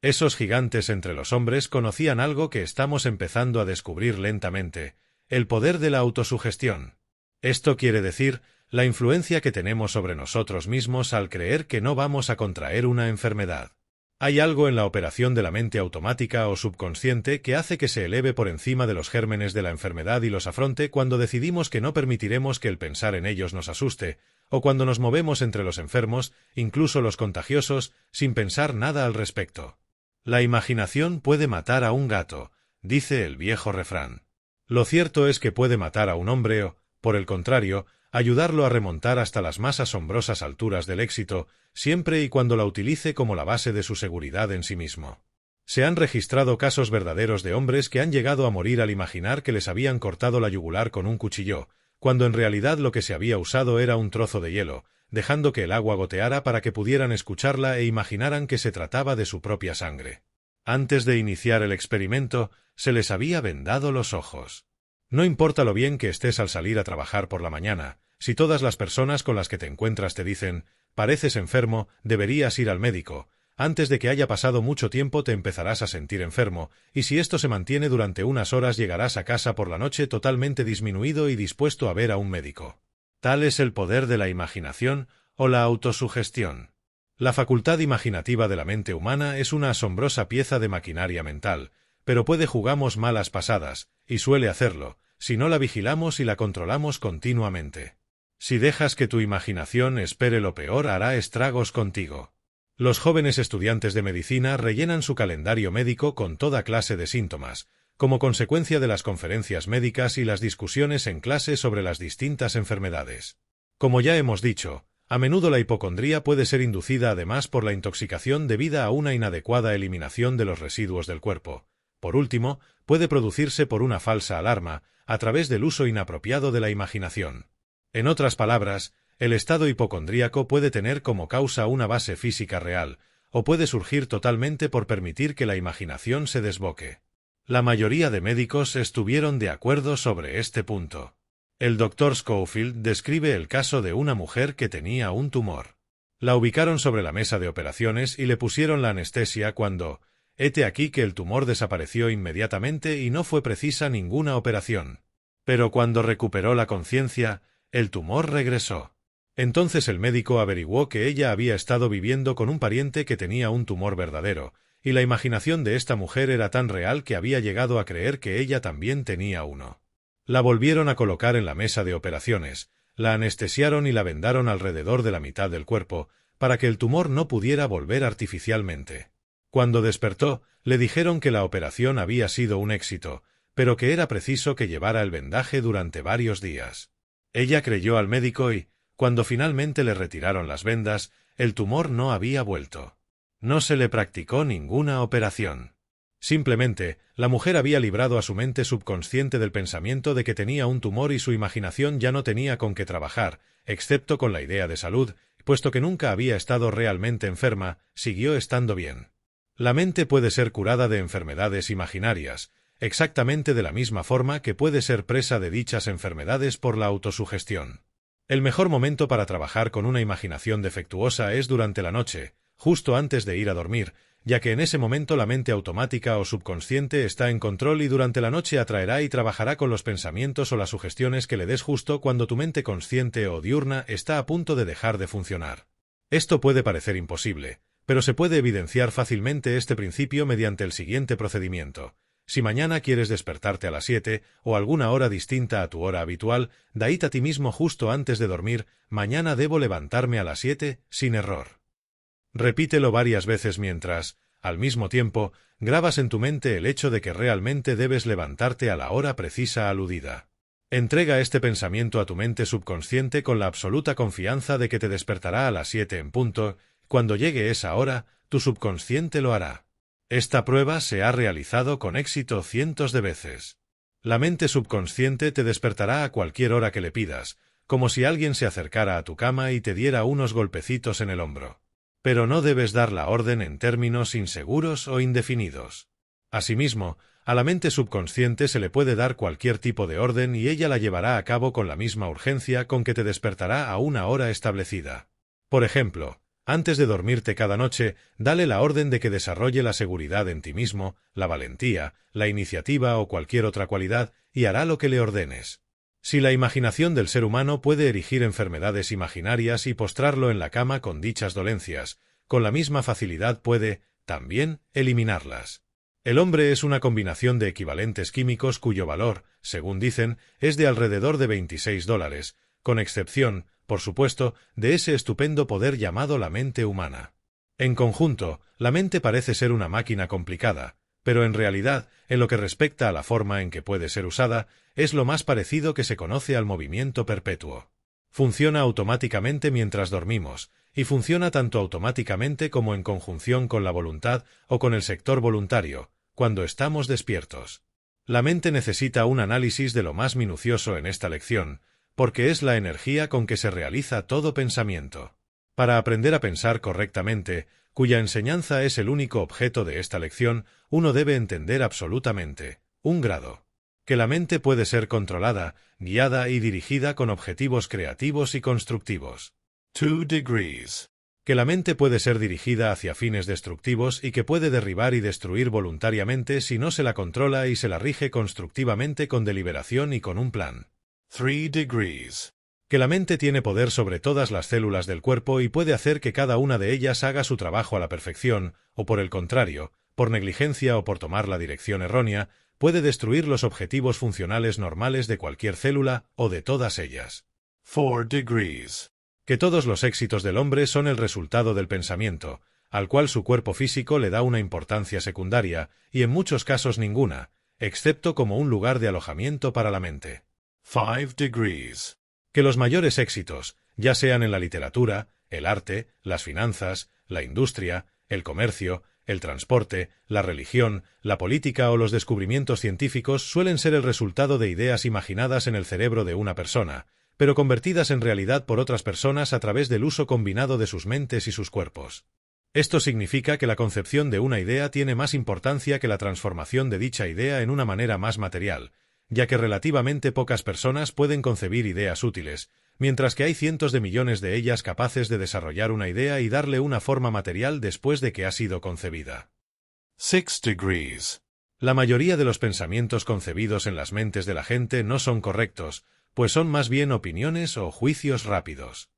Esos gigantes entre los hombres conocían algo que estamos empezando a descubrir lentamente, el poder de la autosugestión. Esto quiere decir, la influencia que tenemos sobre nosotros mismos al creer que no vamos a contraer una enfermedad. Hay algo en la operación de la mente automática o subconsciente que hace que se eleve por encima de los gérmenes de la enfermedad y los afronte cuando decidimos que no permitiremos que el pensar en ellos nos asuste, o cuando nos movemos entre los enfermos, incluso los contagiosos, sin pensar nada al respecto. La imaginación puede matar a un gato, dice el viejo refrán. Lo cierto es que puede matar a un hombre o, por el contrario, ayudarlo a remontar hasta las más asombrosas alturas del éxito, siempre y cuando la utilice como la base de su seguridad en sí mismo. Se han registrado casos verdaderos de hombres que han llegado a morir al imaginar que les habían cortado la yugular con un cuchillo, cuando en realidad lo que se había usado era un trozo de hielo, dejando que el agua goteara para que pudieran escucharla e imaginaran que se trataba de su propia sangre. Antes de iniciar el experimento, se les había vendado los ojos. No importa lo bien que estés al salir a trabajar por la mañana, si todas las personas con las que te encuentras te dicen, pareces enfermo, deberías ir al médico, antes de que haya pasado mucho tiempo te empezarás a sentir enfermo, y si esto se mantiene durante unas horas llegarás a casa por la noche totalmente disminuido y dispuesto a ver a un médico. Tal es el poder de la imaginación o la autosugestión. La facultad imaginativa de la mente humana es una asombrosa pieza de maquinaria mental, pero puede jugamos malas pasadas, y suele hacerlo, si no la vigilamos y la controlamos continuamente. Si dejas que tu imaginación espere lo peor, hará estragos contigo. Los jóvenes estudiantes de medicina rellenan su calendario médico con toda clase de síntomas, como consecuencia de las conferencias médicas y las discusiones en clase sobre las distintas enfermedades. Como ya hemos dicho, a menudo la hipocondría puede ser inducida además por la intoxicación debida a una inadecuada eliminación de los residuos del cuerpo. Por último, puede producirse por una falsa alarma, a través del uso inapropiado de la imaginación. En otras palabras, el estado hipocondríaco puede tener como causa una base física real, o puede surgir totalmente por permitir que la imaginación se desboque. La mayoría de médicos estuvieron de acuerdo sobre este punto. El Dr. Schofield describe el caso de una mujer que tenía un tumor. La ubicaron sobre la mesa de operaciones y le pusieron la anestesia cuando, hete aquí que el tumor desapareció inmediatamente y no fue precisa ninguna operación. Pero cuando recuperó la conciencia, el tumor regresó. Entonces el médico averiguó que ella había estado viviendo con un pariente que tenía un tumor verdadero, y la imaginación de esta mujer era tan real que había llegado a creer que ella también tenía uno. La volvieron a colocar en la mesa de operaciones, la anestesiaron y la vendaron alrededor de la mitad del cuerpo, para que el tumor no pudiera volver artificialmente. Cuando despertó, le dijeron que la operación había sido un éxito, pero que era preciso que llevara el vendaje durante varios días. Ella creyó al médico y, cuando finalmente le retiraron las vendas, el tumor no había vuelto. No se le practicó ninguna operación. Simplemente, la mujer había librado a su mente subconsciente del pensamiento de que tenía un tumor y su imaginación ya no tenía con qué trabajar, excepto con la idea de salud, puesto que nunca había estado realmente enferma, siguió estando bien. La mente puede ser curada de enfermedades imaginarias, exactamente de la misma forma que puede ser presa de dichas enfermedades por la autosugestión. El mejor momento para trabajar con una imaginación defectuosa es durante la noche, justo antes de ir a dormir, ya que en ese momento la mente automática o subconsciente está en control y durante la noche atraerá y trabajará con los pensamientos o las sugestiones que le des justo cuando tu mente consciente o diurna está a punto de dejar de funcionar. Esto puede parecer imposible, pero se puede evidenciar fácilmente este principio mediante el siguiente procedimiento. Si mañana quieres despertarte a las 7 o alguna hora distinta a tu hora habitual, daíte a ti mismo justo antes de dormir, mañana debo levantarme a las 7, sin error. Repítelo varias veces mientras, al mismo tiempo, grabas en tu mente el hecho de que realmente debes levantarte a la hora precisa aludida. Entrega este pensamiento a tu mente subconsciente con la absoluta confianza de que te despertará a las 7 en punto. Cuando llegue esa hora, tu subconsciente lo hará. Esta prueba se ha realizado con éxito cientos de veces. La mente subconsciente te despertará a cualquier hora que le pidas, como si alguien se acercara a tu cama y te diera unos golpecitos en el hombro. Pero no debes dar la orden en términos inseguros o indefinidos. Asimismo, a la mente subconsciente se le puede dar cualquier tipo de orden y ella la llevará a cabo con la misma urgencia con que te despertará a una hora establecida. Por ejemplo, antes de dormirte cada noche, dale la orden de que desarrolle la seguridad en ti mismo, la valentía, la iniciativa o cualquier otra cualidad, y hará lo que le ordenes. Si la imaginación del ser humano puede erigir enfermedades imaginarias y postrarlo en la cama con dichas dolencias, con la misma facilidad puede, también, eliminarlas. El hombre es una combinación de equivalentes químicos cuyo valor, según dicen, es de alrededor de $26, con excepción, por supuesto, de ese estupendo poder llamado la mente humana. En conjunto, la mente parece ser una máquina complicada, pero en realidad, en lo que respecta a la forma en que puede ser usada, es lo más parecido que se conoce al movimiento perpetuo. Funciona automáticamente mientras dormimos, y funciona tanto automáticamente como en conjunción con la voluntad o con el sector voluntario, cuando estamos despiertos. La mente necesita un análisis de lo más minucioso en esta lección, porque es la energía con que se realiza todo pensamiento. Para aprender a pensar correctamente, cuya enseñanza es el único objeto de esta lección, uno debe entender absolutamente, un grado, que la mente puede ser controlada, guiada y dirigida con objetivos creativos y constructivos. 2 degrees. Que la mente puede ser dirigida hacia fines destructivos y que puede derribar y destruir voluntariamente si no se la controla y se la rige constructivamente con deliberación y con un plan. 3 degrees. Que la mente tiene poder sobre todas las células del cuerpo y puede hacer que cada una de ellas haga su trabajo a la perfección, o por el contrario, por negligencia o por tomar la dirección errónea, puede destruir los objetivos funcionales normales de cualquier célula o de todas ellas. 4 degrees. Que todos los éxitos del hombre son el resultado del pensamiento, al cual su cuerpo físico le da una importancia secundaria, y en muchos casos ninguna, excepto como un lugar de alojamiento para la mente. 5 degrees. Que los mayores éxitos, ya sean en la literatura, el arte, las finanzas, la industria, el comercio, el transporte, la religión, la política o los descubrimientos científicos suelen ser el resultado de ideas imaginadas en el cerebro de una persona, pero convertidas en realidad por otras personas a través del uso combinado de sus mentes y sus cuerpos. Esto significa que la concepción de una idea tiene más importancia que la transformación de dicha idea en una manera más material, ya que relativamente pocas personas pueden concebir ideas útiles, mientras que hay cientos de millones de ellas capaces de desarrollar una idea y darle una forma material después de que ha sido concebida. 6 degrees. La mayoría de los pensamientos concebidos en las mentes de la gente no son correctos, pues son más bien opiniones o juicios rápidos.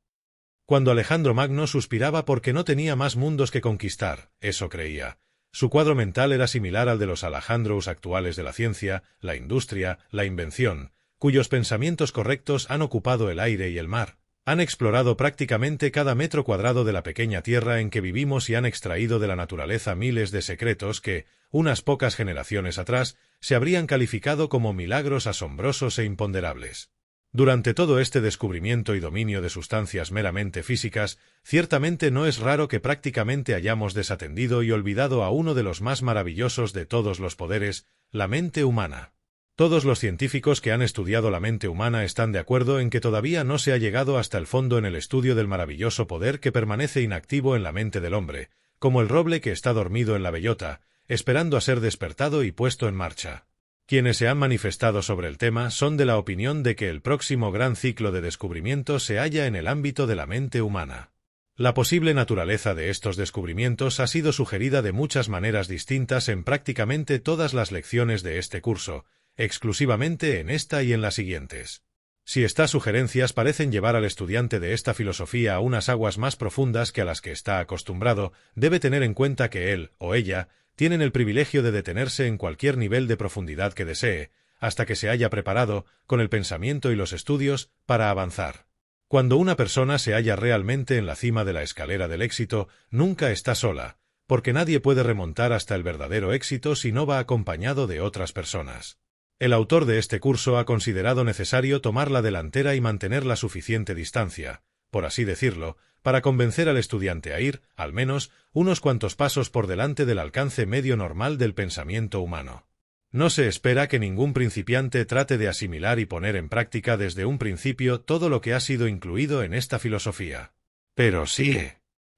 Cuando Alejandro Magno suspiraba porque no tenía más mundos que conquistar, eso creía. Su cuadro mental era similar al de los Alejandros actuales de la ciencia, la industria, la invención, cuyos pensamientos correctos han ocupado el aire y el mar. Han explorado prácticamente cada metro cuadrado de la pequeña tierra en que vivimos y han extraído de la naturaleza miles de secretos que, unas pocas generaciones atrás, se habrían calificado como milagros asombrosos e imponderables. Durante todo este descubrimiento y dominio de sustancias meramente físicas, ciertamente no es raro que prácticamente hayamos desatendido y olvidado a uno de los más maravillosos de todos los poderes, la mente humana. Todos los científicos que han estudiado la mente humana están de acuerdo en que todavía no se ha llegado hasta el fondo en el estudio del maravilloso poder que permanece inactivo en la mente del hombre, como el roble que está dormido en la bellota, esperando a ser despertado y puesto en marcha. Quienes se han manifestado sobre el tema son de la opinión de que el próximo gran ciclo de descubrimientos se halla en el ámbito de la mente humana. La posible naturaleza de estos descubrimientos ha sido sugerida de muchas maneras distintas en prácticamente todas las lecciones de este curso, exclusivamente en esta y en las siguientes. Si estas sugerencias parecen llevar al estudiante de esta filosofía a unas aguas más profundas que a las que está acostumbrado, debe tener en cuenta que él o ella tienen el privilegio de detenerse en cualquier nivel de profundidad que desee, hasta que se haya preparado, con el pensamiento y los estudios, para avanzar. Cuando una persona se halla realmente en la cima de la escalera del éxito, nunca está sola, porque nadie puede remontar hasta el verdadero éxito si no va acompañado de otras personas. El autor de este curso ha considerado necesario tomar la delantera y mantener la suficiente distancia, por así decirlo, para convencer al estudiante a ir, al menos, unos cuantos pasos por delante del alcance medio normal del pensamiento humano. No se espera que ningún principiante trate de asimilar y poner en práctica desde un principio todo lo que ha sido incluido en esta filosofía. Pero sí.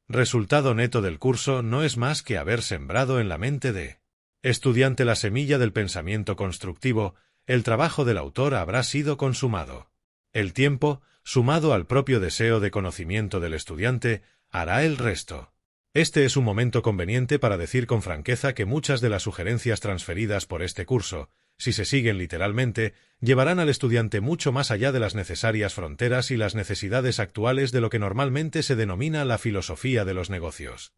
Resultado neto del curso no es más que haber sembrado en la mente de estudiante la semilla del pensamiento constructivo, el trabajo del autor habrá sido consumado. El tiempo, sumado al propio deseo de conocimiento del estudiante, hará el resto. Este es un momento conveniente para decir con franqueza que muchas de las sugerencias transferidas por este curso, si se siguen literalmente, llevarán al estudiante mucho más allá de las necesarias fronteras y las necesidades actuales de lo que normalmente se denomina la filosofía de los negocios.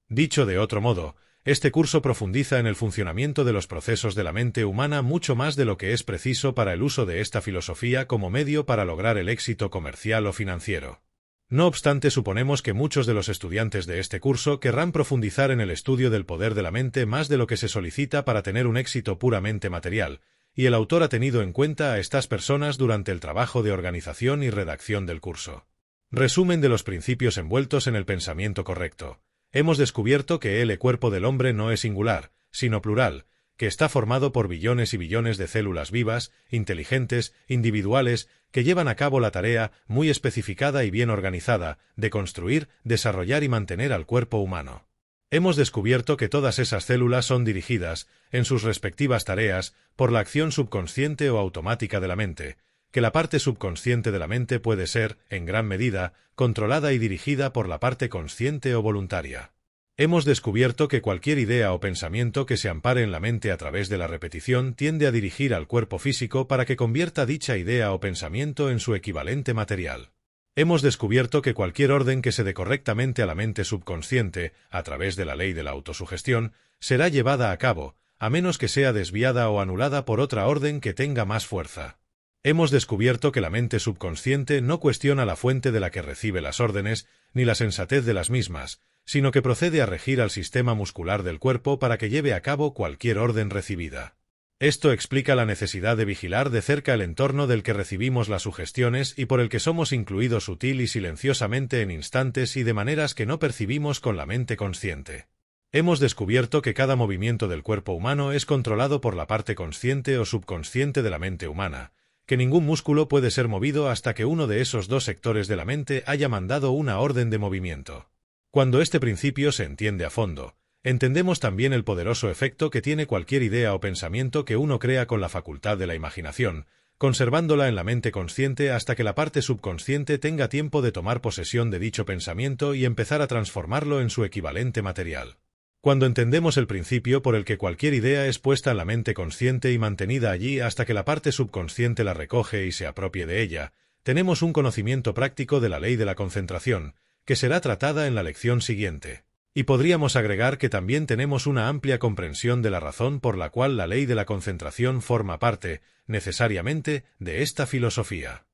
Dicho de otro modo, este curso profundiza en el funcionamiento de los procesos de la mente humana mucho más de lo que es preciso para el uso de esta filosofía como medio para lograr el éxito comercial o financiero. No obstante, suponemos que muchos de los estudiantes de este curso querrán profundizar en el estudio del poder de la mente más de lo que se solicita para tener un éxito puramente material, y el autor ha tenido en cuenta a estas personas durante el trabajo de organización y redacción del curso. Resumen de los principios envueltos en el pensamiento correcto. Hemos descubierto que el cuerpo del hombre no es singular, sino plural, que está formado por billones y billones de células vivas, inteligentes, individuales, que llevan a cabo la tarea, muy especificada y bien organizada, de construir, desarrollar y mantener al cuerpo humano. Hemos descubierto que todas esas células son dirigidas, en sus respectivas tareas, por la acción subconsciente o automática de la mente, que la parte subconsciente de la mente puede ser, en gran medida, controlada y dirigida por la parte consciente o voluntaria. Hemos descubierto que cualquier idea o pensamiento que se ampare en la mente a través de la repetición tiende a dirigir al cuerpo físico para que convierta dicha idea o pensamiento en su equivalente material. Hemos descubierto que cualquier orden que se dé correctamente a la mente subconsciente, a través de la ley de la autosugestión, será llevada a cabo, a menos que sea desviada o anulada por otra orden que tenga más fuerza. Hemos descubierto que la mente subconsciente no cuestiona la fuente de la que recibe las órdenes, ni la sensatez de las mismas, sino que procede a regir al sistema muscular del cuerpo para que lleve a cabo cualquier orden recibida. Esto explica la necesidad de vigilar de cerca el entorno del que recibimos las sugestiones y por el que somos incluidos sutil y silenciosamente en instantes y de maneras que no percibimos con la mente consciente. Hemos descubierto que cada movimiento del cuerpo humano es controlado por la parte consciente o subconsciente de la mente humana, que ningún músculo puede ser movido hasta que uno de esos dos sectores de la mente haya mandado una orden de movimiento. Cuando este principio se entiende a fondo, entendemos también el poderoso efecto que tiene cualquier idea o pensamiento que uno crea con la facultad de la imaginación, conservándola en la mente consciente hasta que la parte subconsciente tenga tiempo de tomar posesión de dicho pensamiento y empezar a transformarlo en su equivalente material. Cuando entendemos el principio por el que cualquier idea es puesta en la mente consciente y mantenida allí hasta que la parte subconsciente la recoge y se apropie de ella, tenemos un conocimiento práctico de la ley de la concentración, que será tratada en la lección siguiente. Y podríamos agregar que también tenemos una amplia comprensión de la razón por la cual la ley de la concentración forma parte, necesariamente, de esta filosofía.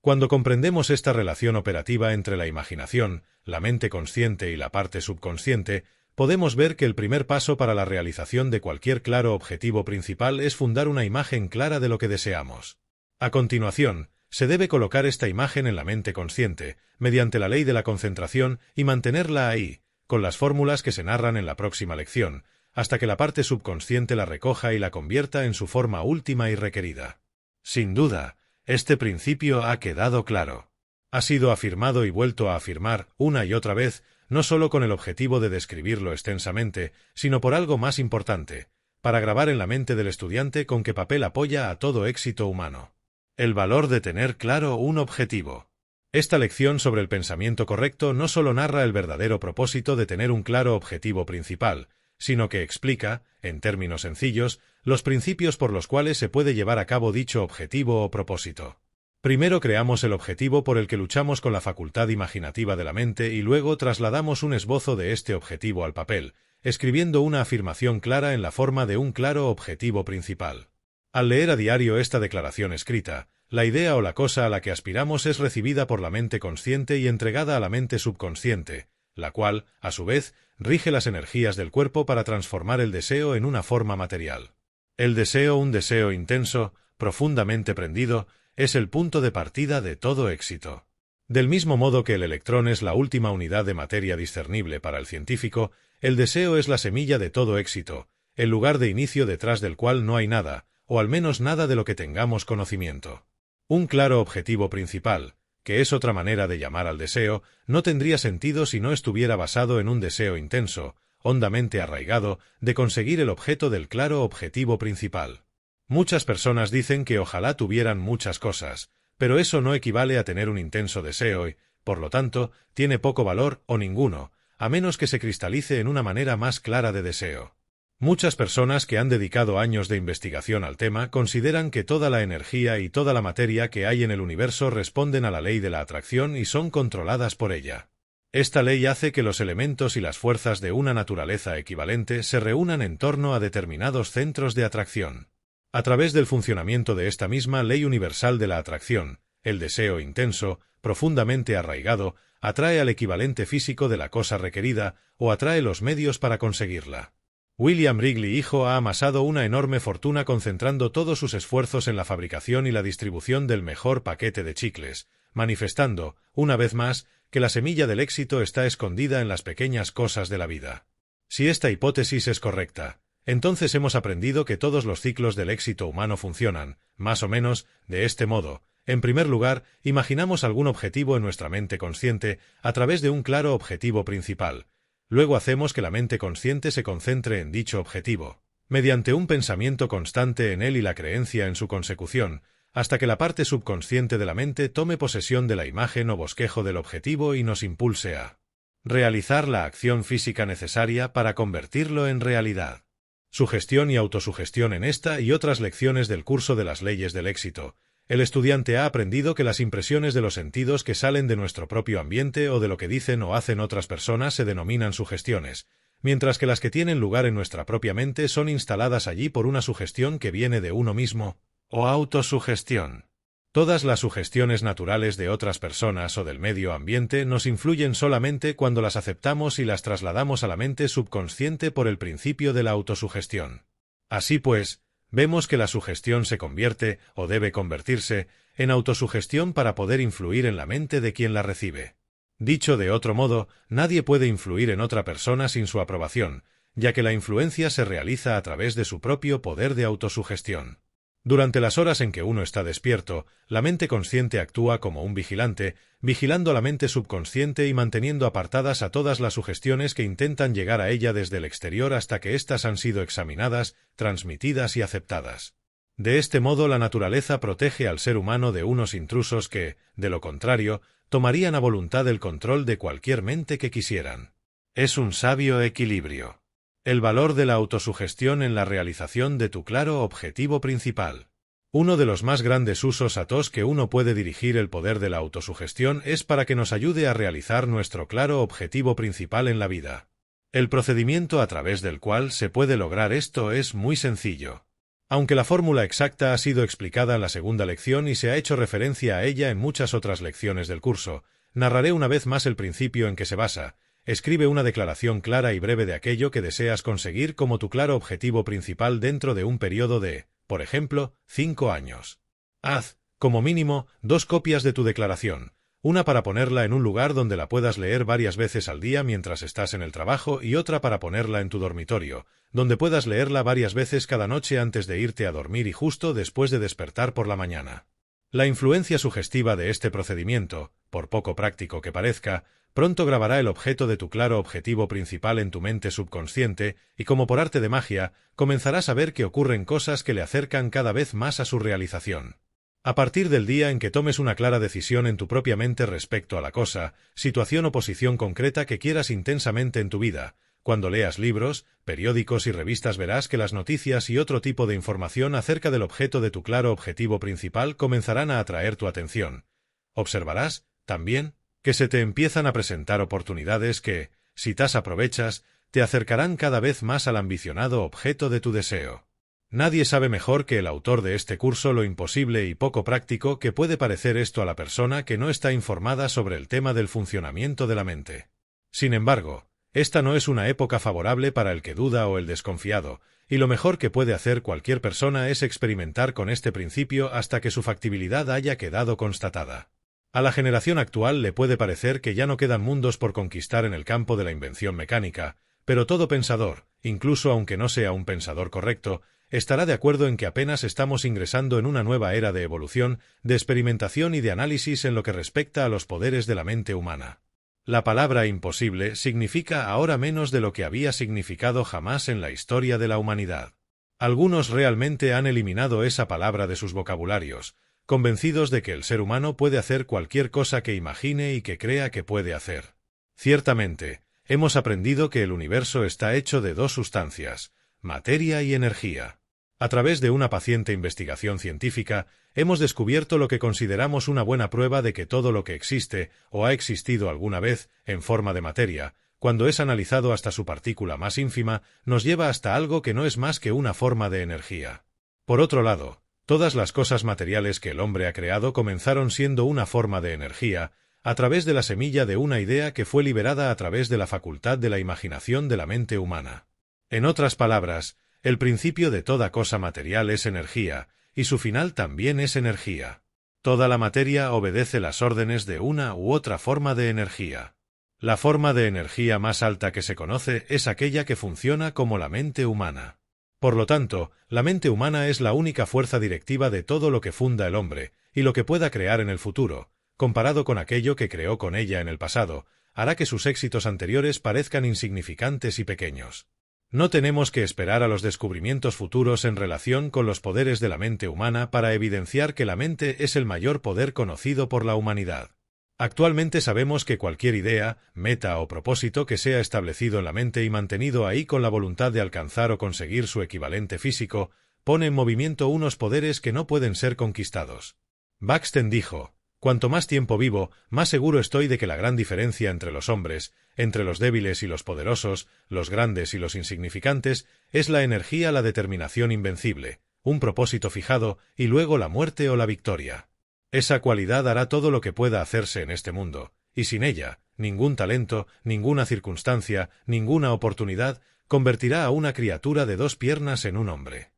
Cuando comprendemos esta relación operativa entre la imaginación, la mente consciente y la parte subconsciente, podemos ver que el primer paso para la realización de cualquier claro objetivo principal es fundar una imagen clara de lo que deseamos. A continuación, se debe colocar esta imagen en la mente consciente, mediante la ley de la concentración, y mantenerla ahí, con las fórmulas que se narran en la próxima lección, hasta que la parte subconsciente la recoja y la convierta en su forma última y requerida. Sin duda, este principio ha quedado claro. Ha sido afirmado y vuelto a afirmar una y otra vez, no solo con el objetivo de describirlo extensamente, sino por algo más importante, para grabar en la mente del estudiante con qué papel apoya a todo éxito humano. El valor de tener claro un objetivo. Esta lección sobre el pensamiento correcto no solo narra el verdadero propósito de tener un claro objetivo principal, sino que explica, en términos sencillos, los principios por los cuales se puede llevar a cabo dicho objetivo o propósito. Primero creamos el objetivo por el que luchamos con la facultad imaginativa de la mente y luego trasladamos un esbozo de este objetivo al papel, escribiendo una afirmación clara en la forma de un claro objetivo principal. Al leer a diario esta declaración escrita, la idea o la cosa a la que aspiramos es recibida por la mente consciente y entregada a la mente subconsciente, la cual, a su vez, rige las energías del cuerpo para transformar el deseo en una forma material. El deseo, un deseo intenso, profundamente prendido, es el punto de partida de todo éxito. Del mismo modo que el electrón es la última unidad de materia discernible para el científico, el deseo es la semilla de todo éxito, el lugar de inicio detrás del cual no hay nada, o al menos nada de lo que tengamos conocimiento. Un claro objetivo principal, que es otra manera de llamar al deseo, no tendría sentido si no estuviera basado en un deseo intenso, hondamente arraigado, de conseguir el objeto del claro objetivo principal. Muchas personas dicen que ojalá tuvieran muchas cosas, pero eso no equivale a tener un intenso deseo y, por lo tanto, tiene poco valor o ninguno, a menos que se cristalice en una manera más clara de deseo. Muchas personas que han dedicado años de investigación al tema consideran que toda la energía y toda la materia que hay en el universo responden a la ley de la atracción y son controladas por ella. Esta ley hace que los elementos y las fuerzas de una naturaleza equivalente se reúnan en torno a determinados centros de atracción. A través del funcionamiento de esta misma ley universal de la atracción, el deseo intenso, profundamente arraigado, atrae al equivalente físico de la cosa requerida o atrae los medios para conseguirla. William Wrigley hijo ha amasado una enorme fortuna concentrando todos sus esfuerzos en la fabricación y la distribución del mejor paquete de chicles, manifestando, una vez más, que la semilla del éxito está escondida en las pequeñas cosas de la vida. Si esta hipótesis es correcta, entonces hemos aprendido que todos los ciclos del éxito humano funcionan, más o menos, de este modo. En primer lugar, imaginamos algún objetivo en nuestra mente consciente a través de un claro objetivo principal. Luego hacemos que la mente consciente se concentre en dicho objetivo, mediante un pensamiento constante en él y la creencia en su consecución, hasta que la parte subconsciente de la mente tome posesión de la imagen o bosquejo del objetivo y nos impulse a realizar la acción física necesaria para convertirlo en realidad. Sugestión y autosugestión. En esta y otras lecciones del curso de las leyes del éxito, el estudiante ha aprendido que las impresiones de los sentidos que salen de nuestro propio ambiente o de lo que dicen o hacen otras personas se denominan sugestiones, mientras que las que tienen lugar en nuestra propia mente son instaladas allí por una sugestión que viene de uno mismo, o autosugestión. Todas las sugestiones naturales de otras personas o del medio ambiente nos influyen solamente cuando las aceptamos y las trasladamos a la mente subconsciente por el principio de la autosugestión. Así pues, vemos que la sugestión se convierte, o debe convertirse, en autosugestión para poder influir en la mente de quien la recibe. Dicho de otro modo, nadie puede influir en otra persona sin su aprobación, ya que la influencia se realiza a través de su propio poder de autosugestión. Durante las horas en que uno está despierto, la mente consciente actúa como un vigilante, vigilando la mente subconsciente y manteniendo apartadas a todas las sugestiones que intentan llegar a ella desde el exterior hasta que éstas han sido examinadas, transmitidas y aceptadas. De este modo la naturaleza protege al ser humano de unos intrusos que, de lo contrario, tomarían a voluntad el control de cualquier mente que quisieran. Es un sabio equilibrio. El valor de la autosugestión en la realización de tu claro objetivo principal. Uno de los más grandes usos a tos que uno puede dirigir el poder de la autosugestión es para que nos ayude a realizar nuestro claro objetivo principal en la vida. El procedimiento a través del cual se puede lograr esto es muy sencillo. Aunque la fórmula exacta ha sido explicada en la segunda lección y se ha hecho referencia a ella en muchas otras lecciones del curso, narraré una vez más el principio en que se basa. Escribe una declaración clara y breve de aquello que deseas conseguir como tu claro objetivo principal dentro de un periodo de, por ejemplo, 5 años. Haz, como mínimo, 2 copias de tu declaración, una para ponerla en un lugar donde la puedas leer varias veces al día mientras estás en el trabajo y otra para ponerla en tu dormitorio, donde puedas leerla varias veces cada noche antes de irte a dormir y justo después de despertar por la mañana. La influencia sugestiva de este procedimiento, por poco práctico que parezca, pronto grabará el objeto de tu claro objetivo principal en tu mente subconsciente y, como por arte de magia, comenzarás a ver que ocurren cosas que le acercan cada vez más a su realización. A partir del día en que tomes una clara decisión en tu propia mente respecto a la cosa, situación o posición concreta que quieras intensamente en tu vida, cuando leas libros, periódicos y revistas verás que las noticias y otro tipo de información acerca del objeto de tu claro objetivo principal comenzarán a atraer tu atención. Observarás, también, que se te empiezan a presentar oportunidades que, si las aprovechas, te acercarán cada vez más al ambicionado objeto de tu deseo. Nadie sabe mejor que el autor de este curso lo imposible y poco práctico que puede parecer esto a la persona que no está informada sobre el tema del funcionamiento de la mente. Sin embargo, esta no es una época favorable para el que duda o el desconfiado, y lo mejor que puede hacer cualquier persona es experimentar con este principio hasta que su factibilidad haya quedado constatada. A la generación actual le puede parecer que ya no quedan mundos por conquistar en el campo de la invención mecánica, pero todo pensador, incluso aunque no sea un pensador correcto, estará de acuerdo en que apenas estamos ingresando en una nueva era de evolución, de experimentación y de análisis en lo que respecta a los poderes de la mente humana. La palabra imposible significa ahora menos de lo que había significado jamás en la historia de la humanidad. Algunos realmente han eliminado esa palabra de sus vocabularios, convencidos de que el ser humano puede hacer cualquier cosa que imagine y que crea que puede hacer. Ciertamente, hemos aprendido que el universo está hecho de 2 sustancias, materia y energía. A través de una paciente investigación científica, hemos descubierto lo que consideramos una buena prueba de que todo lo que existe, o ha existido alguna vez, en forma de materia, cuando es analizado hasta su partícula más ínfima, nos lleva hasta algo que no es más que una forma de energía. Por otro lado, todas las cosas materiales que el hombre ha creado comenzaron siendo una forma de energía, a través de la semilla de una idea que fue liberada a través de la facultad de la imaginación de la mente humana. En otras palabras, el principio de toda cosa material es energía, y su final también es energía. Toda la materia obedece las órdenes de una u otra forma de energía. La forma de energía más alta que se conoce es aquella que funciona como la mente humana. Por lo tanto, la mente humana es la única fuerza directiva de todo lo que funda el hombre, y lo que pueda crear en el futuro, comparado con aquello que creó con ella en el pasado, hará que sus éxitos anteriores parezcan insignificantes y pequeños. No tenemos que esperar a los descubrimientos futuros en relación con los poderes de la mente humana para evidenciar que la mente es el mayor poder conocido por la humanidad. Actualmente sabemos que cualquier idea, meta o propósito que sea establecido en la mente y mantenido ahí con la voluntad de alcanzar o conseguir su equivalente físico, pone en movimiento unos poderes que no pueden ser conquistados. Baxter dijo: «Cuanto más tiempo vivo, más seguro estoy de que la gran diferencia entre los hombres, entre los débiles y los poderosos, los grandes y los insignificantes, es la energía, la determinación invencible, un propósito fijado y luego la muerte o la victoria. Esa cualidad hará todo lo que pueda hacerse en este mundo, y sin ella, ningún talento, ninguna circunstancia, ninguna oportunidad convertirá a una criatura de 2 piernas en un hombre».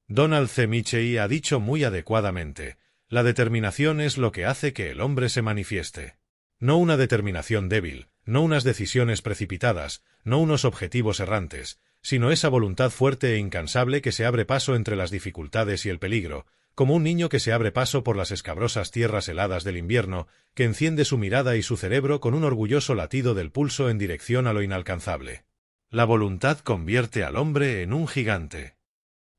Donald C. Michei ha dicho muy adecuadamente: la determinación es lo que hace que el hombre se manifieste. No una determinación débil, no unas decisiones precipitadas, no unos objetivos errantes, sino esa voluntad fuerte e incansable que se abre paso entre las dificultades y el peligro, como un niño que se abre paso por las escabrosas tierras heladas del invierno, que enciende su mirada y su cerebro con un orgulloso latido del pulso en dirección a lo inalcanzable. La voluntad convierte al hombre en un gigante.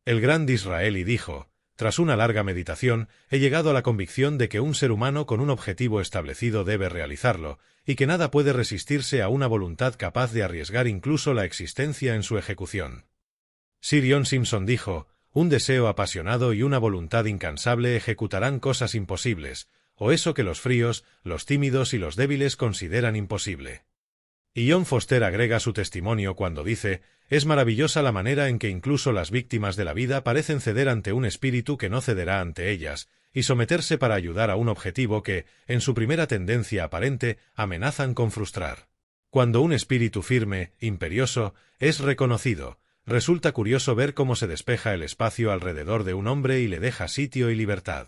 El gran Disraeli dijo: «Tras una larga meditación, he llegado a la convicción de que un ser humano con un objetivo establecido debe realizarlo, y que nada puede resistirse a una voluntad capaz de arriesgar incluso la existencia en su ejecución». Sir John Simpson dijo: Un deseo apasionado y una voluntad incansable ejecutarán cosas imposibles, o eso que los fríos, los tímidos y los débiles consideran imposible. Y John Foster agrega su testimonio cuando dice: «Es maravillosa la manera en que incluso las víctimas de la vida parecen ceder ante un espíritu que no cederá ante ellas, y someterse para ayudar a un objetivo que, en su primera tendencia aparente, amenazan con frustrar. Cuando un espíritu firme, imperioso, es reconocido, resulta curioso ver cómo se despeja el espacio alrededor de un hombre y le deja sitio y libertad».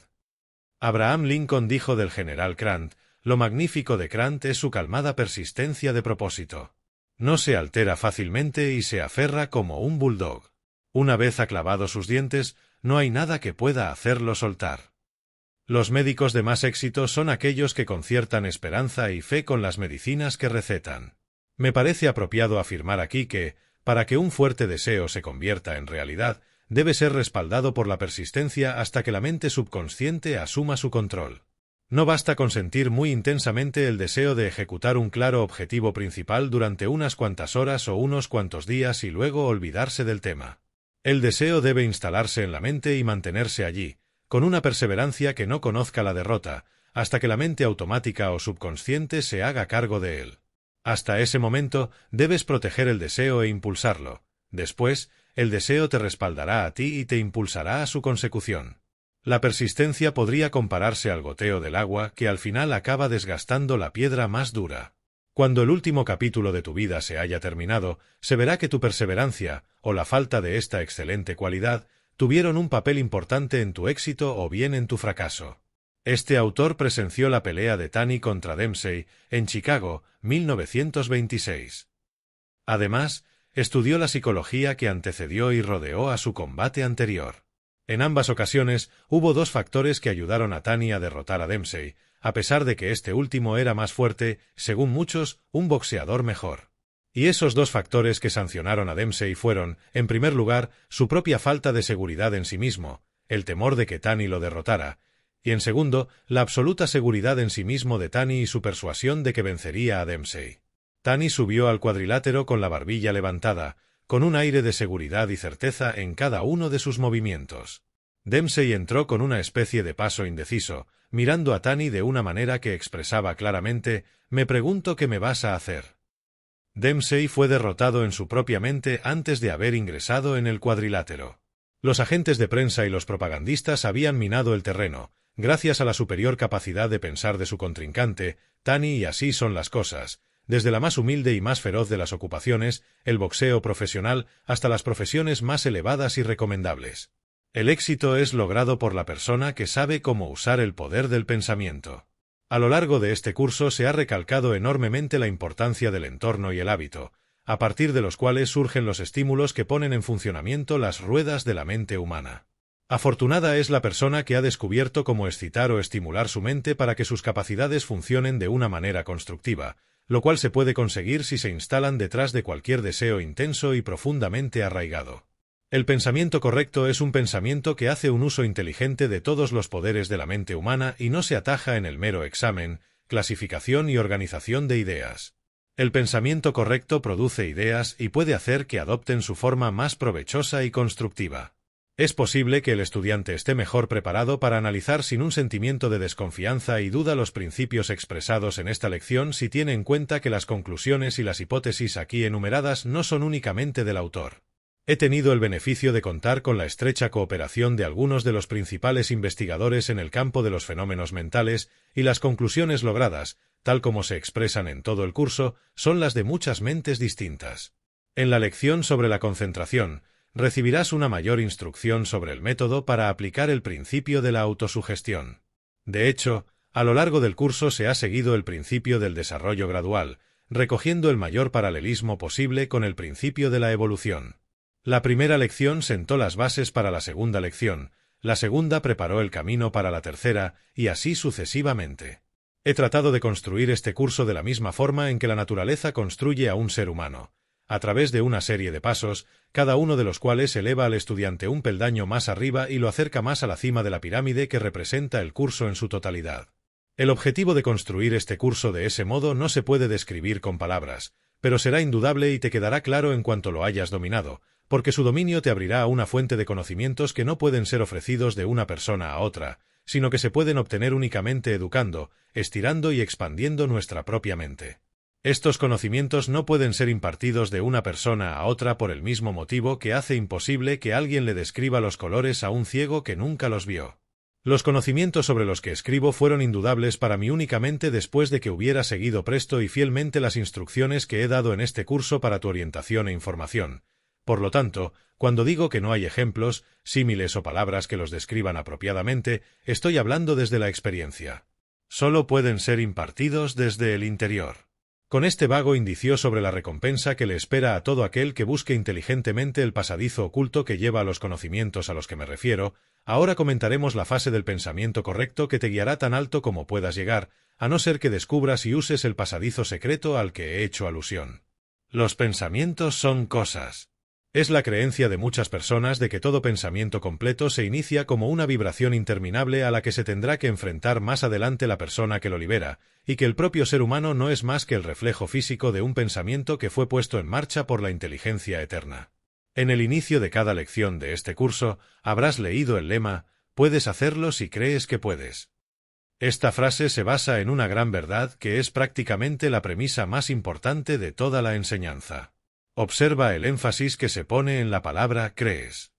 Abraham Lincoln dijo del general Grant: «Lo magnífico de Grant es su calmada persistencia de propósito. No se altera fácilmente y se aferra como un bulldog. Una vez ha clavado sus dientes, no hay nada que pueda hacerlo soltar». Los médicos de más éxito son aquellos que conciertan esperanza y fe con las medicinas que recetan. Me parece apropiado afirmar aquí que, para que un fuerte deseo se convierta en realidad, debe ser respaldado por la persistencia hasta que la mente subconsciente asuma su control. No basta con sentir muy intensamente el deseo de ejecutar un claro objetivo principal durante unas cuantas horas o unos cuantos días y luego olvidarse del tema. El deseo debe instalarse en la mente y mantenerse allí, con una perseverancia que no conozca la derrota, hasta que la mente automática o subconsciente se haga cargo de él. Hasta ese momento, debes proteger el deseo e impulsarlo. Después, el deseo te respaldará a ti y te impulsará a su consecución. La persistencia podría compararse al goteo del agua que al final acaba desgastando la piedra más dura. Cuando el último capítulo de tu vida se haya terminado, se verá que tu perseverancia, o la falta de esta excelente cualidad, tuvieron un papel importante en tu éxito o bien en tu fracaso. Este autor presenció la pelea de Taney contra Dempsey en Chicago, 1926. Además, estudió la psicología que antecedió y rodeó a su combate anterior. En ambas ocasiones, hubo dos factores que ayudaron a Taney a derrotar a Dempsey, a pesar de que este último era más fuerte, según muchos, un boxeador mejor. Y esos dos factores que sancionaron a Dempsey fueron, en primer lugar, su propia falta de seguridad en sí mismo, el temor de que Taney lo derrotara, y en segundo, la absoluta seguridad en sí mismo de Taney y su persuasión de que vencería a Dempsey. Taney subió al cuadrilátero con la barbilla levantada, con un aire de seguridad y certeza en cada uno de sus movimientos. Dempsey entró con una especie de paso indeciso, mirando a Taney de una manera que expresaba claramente: «Me pregunto qué me vas a hacer». Dempsey fue derrotado en su propia mente antes de haber ingresado en el cuadrilátero. Los agentes de prensa y los propagandistas habían minado el terreno, gracias a la superior capacidad de pensar de su contrincante, Taney, y así son las cosas. Desde la más humilde y más feroz de las ocupaciones, el boxeo profesional, hasta las profesiones más elevadas y recomendables. El éxito es logrado por la persona que sabe cómo usar el poder del pensamiento. A lo largo de este curso se ha recalcado enormemente la importancia del entorno y el hábito, a partir de los cuales surgen los estímulos que ponen en funcionamiento las ruedas de la mente humana. Afortunada es la persona que ha descubierto cómo excitar o estimular su mente para que sus capacidades funcionen de una manera constructiva, lo cual se puede conseguir si se instalan detrás de cualquier deseo intenso y profundamente arraigado. El pensamiento correcto es un pensamiento que hace un uso inteligente de todos los poderes de la mente humana y no se ataja en el mero examen, clasificación y organización de ideas. El pensamiento correcto produce ideas y puede hacer que adopten su forma más provechosa y constructiva. Es posible que el estudiante esté mejor preparado para analizar sin un sentimiento de desconfianza y duda los principios expresados en esta lección si tiene en cuenta que las conclusiones y las hipótesis aquí enumeradas no son únicamente del autor. He tenido el beneficio de contar con la estrecha cooperación de algunos de los principales investigadores en el campo de los fenómenos mentales, y las conclusiones logradas, tal como se expresan en todo el curso, son las de muchas mentes distintas. En la lección sobre la concentración, recibirás una mayor instrucción sobre el método para aplicar el principio de la autosugestión. De hecho, a lo largo del curso se ha seguido el principio del desarrollo gradual, recogiendo el mayor paralelismo posible con el principio de la evolución. La primera lección sentó las bases para la segunda lección, la segunda preparó el camino para la tercera, y así sucesivamente. He tratado de construir este curso de la misma forma en que la naturaleza construye a un ser humano, a través de una serie de pasos, cada uno de los cuales eleva al estudiante un peldaño más arriba y lo acerca más a la cima de la pirámide que representa el curso en su totalidad. El objetivo de construir este curso de ese modo no se puede describir con palabras, pero será indudable y te quedará claro en cuanto lo hayas dominado, porque su dominio te abrirá a una fuente de conocimientos que no pueden ser ofrecidos de una persona a otra, sino que se pueden obtener únicamente educando, estirando y expandiendo nuestra propia mente. Estos conocimientos no pueden ser impartidos de una persona a otra por el mismo motivo que hace imposible que alguien le describa los colores a un ciego que nunca los vio. Los conocimientos sobre los que escribo fueron indudables para mí únicamente después de que hubiera seguido presto y fielmente las instrucciones que he dado en este curso para tu orientación e información. Por lo tanto, cuando digo que no hay ejemplos, símiles o palabras que los describan apropiadamente, estoy hablando desde la experiencia. Solo pueden ser impartidos desde el interior. Con este vago indicio sobre la recompensa que le espera a todo aquel que busque inteligentemente el pasadizo oculto que lleva a los conocimientos a los que me refiero, ahora comentaremos la fase del pensamiento correcto que te guiará tan alto como puedas llegar, a no ser que descubras y uses el pasadizo secreto al que he hecho alusión. Los pensamientos son cosas. Es la creencia de muchas personas de que todo pensamiento completo se inicia como una vibración interminable a la que se tendrá que enfrentar más adelante la persona que lo libera, y que el propio ser humano no es más que el reflejo físico de un pensamiento que fue puesto en marcha por la inteligencia eterna. En el inicio de cada lección de este curso habrás leído el lema «Puedes hacerlo si crees que puedes». Esta frase se basa en una gran verdad que es prácticamente la premisa más importante de toda la enseñanza. Observa el énfasis que se pone en la palabra crees.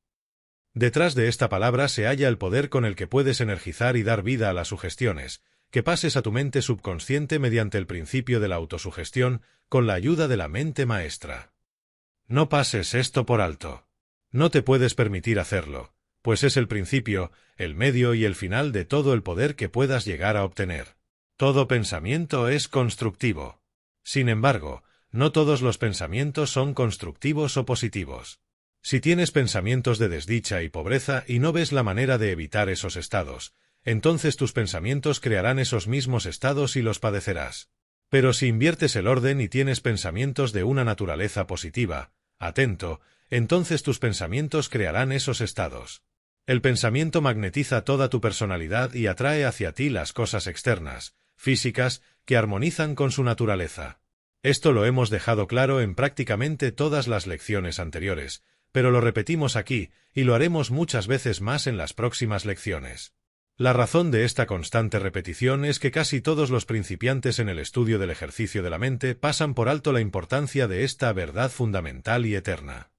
Detrás de esta palabra se halla el poder con el que puedes energizar y dar vida a las sugestiones, que pases a tu mente subconsciente mediante el principio de la autosugestión con la ayuda de la mente maestra. No pases esto por alto. No te puedes permitir hacerlo, pues es el principio, el medio y el final de todo el poder que puedas llegar a obtener. Todo pensamiento es constructivo. Sin embargo, no todos los pensamientos son constructivos o positivos. Si tienes pensamientos de desdicha y pobreza y no ves la manera de evitar esos estados, entonces tus pensamientos crearán esos mismos estados y los padecerás. Pero si inviertes el orden y tienes pensamientos de una naturaleza positiva, atento, entonces tus pensamientos crearán esos estados. El pensamiento magnetiza toda tu personalidad y atrae hacia ti las cosas externas, físicas, que armonizan con su naturaleza. Esto lo hemos dejado claro en prácticamente todas las lecciones anteriores, pero lo repetimos aquí, y lo haremos muchas veces más en las próximas lecciones. La razón de esta constante repetición es que casi todos los principiantes en el estudio del ejercicio de la mente pasan por alto la importancia de esta verdad fundamental y eterna.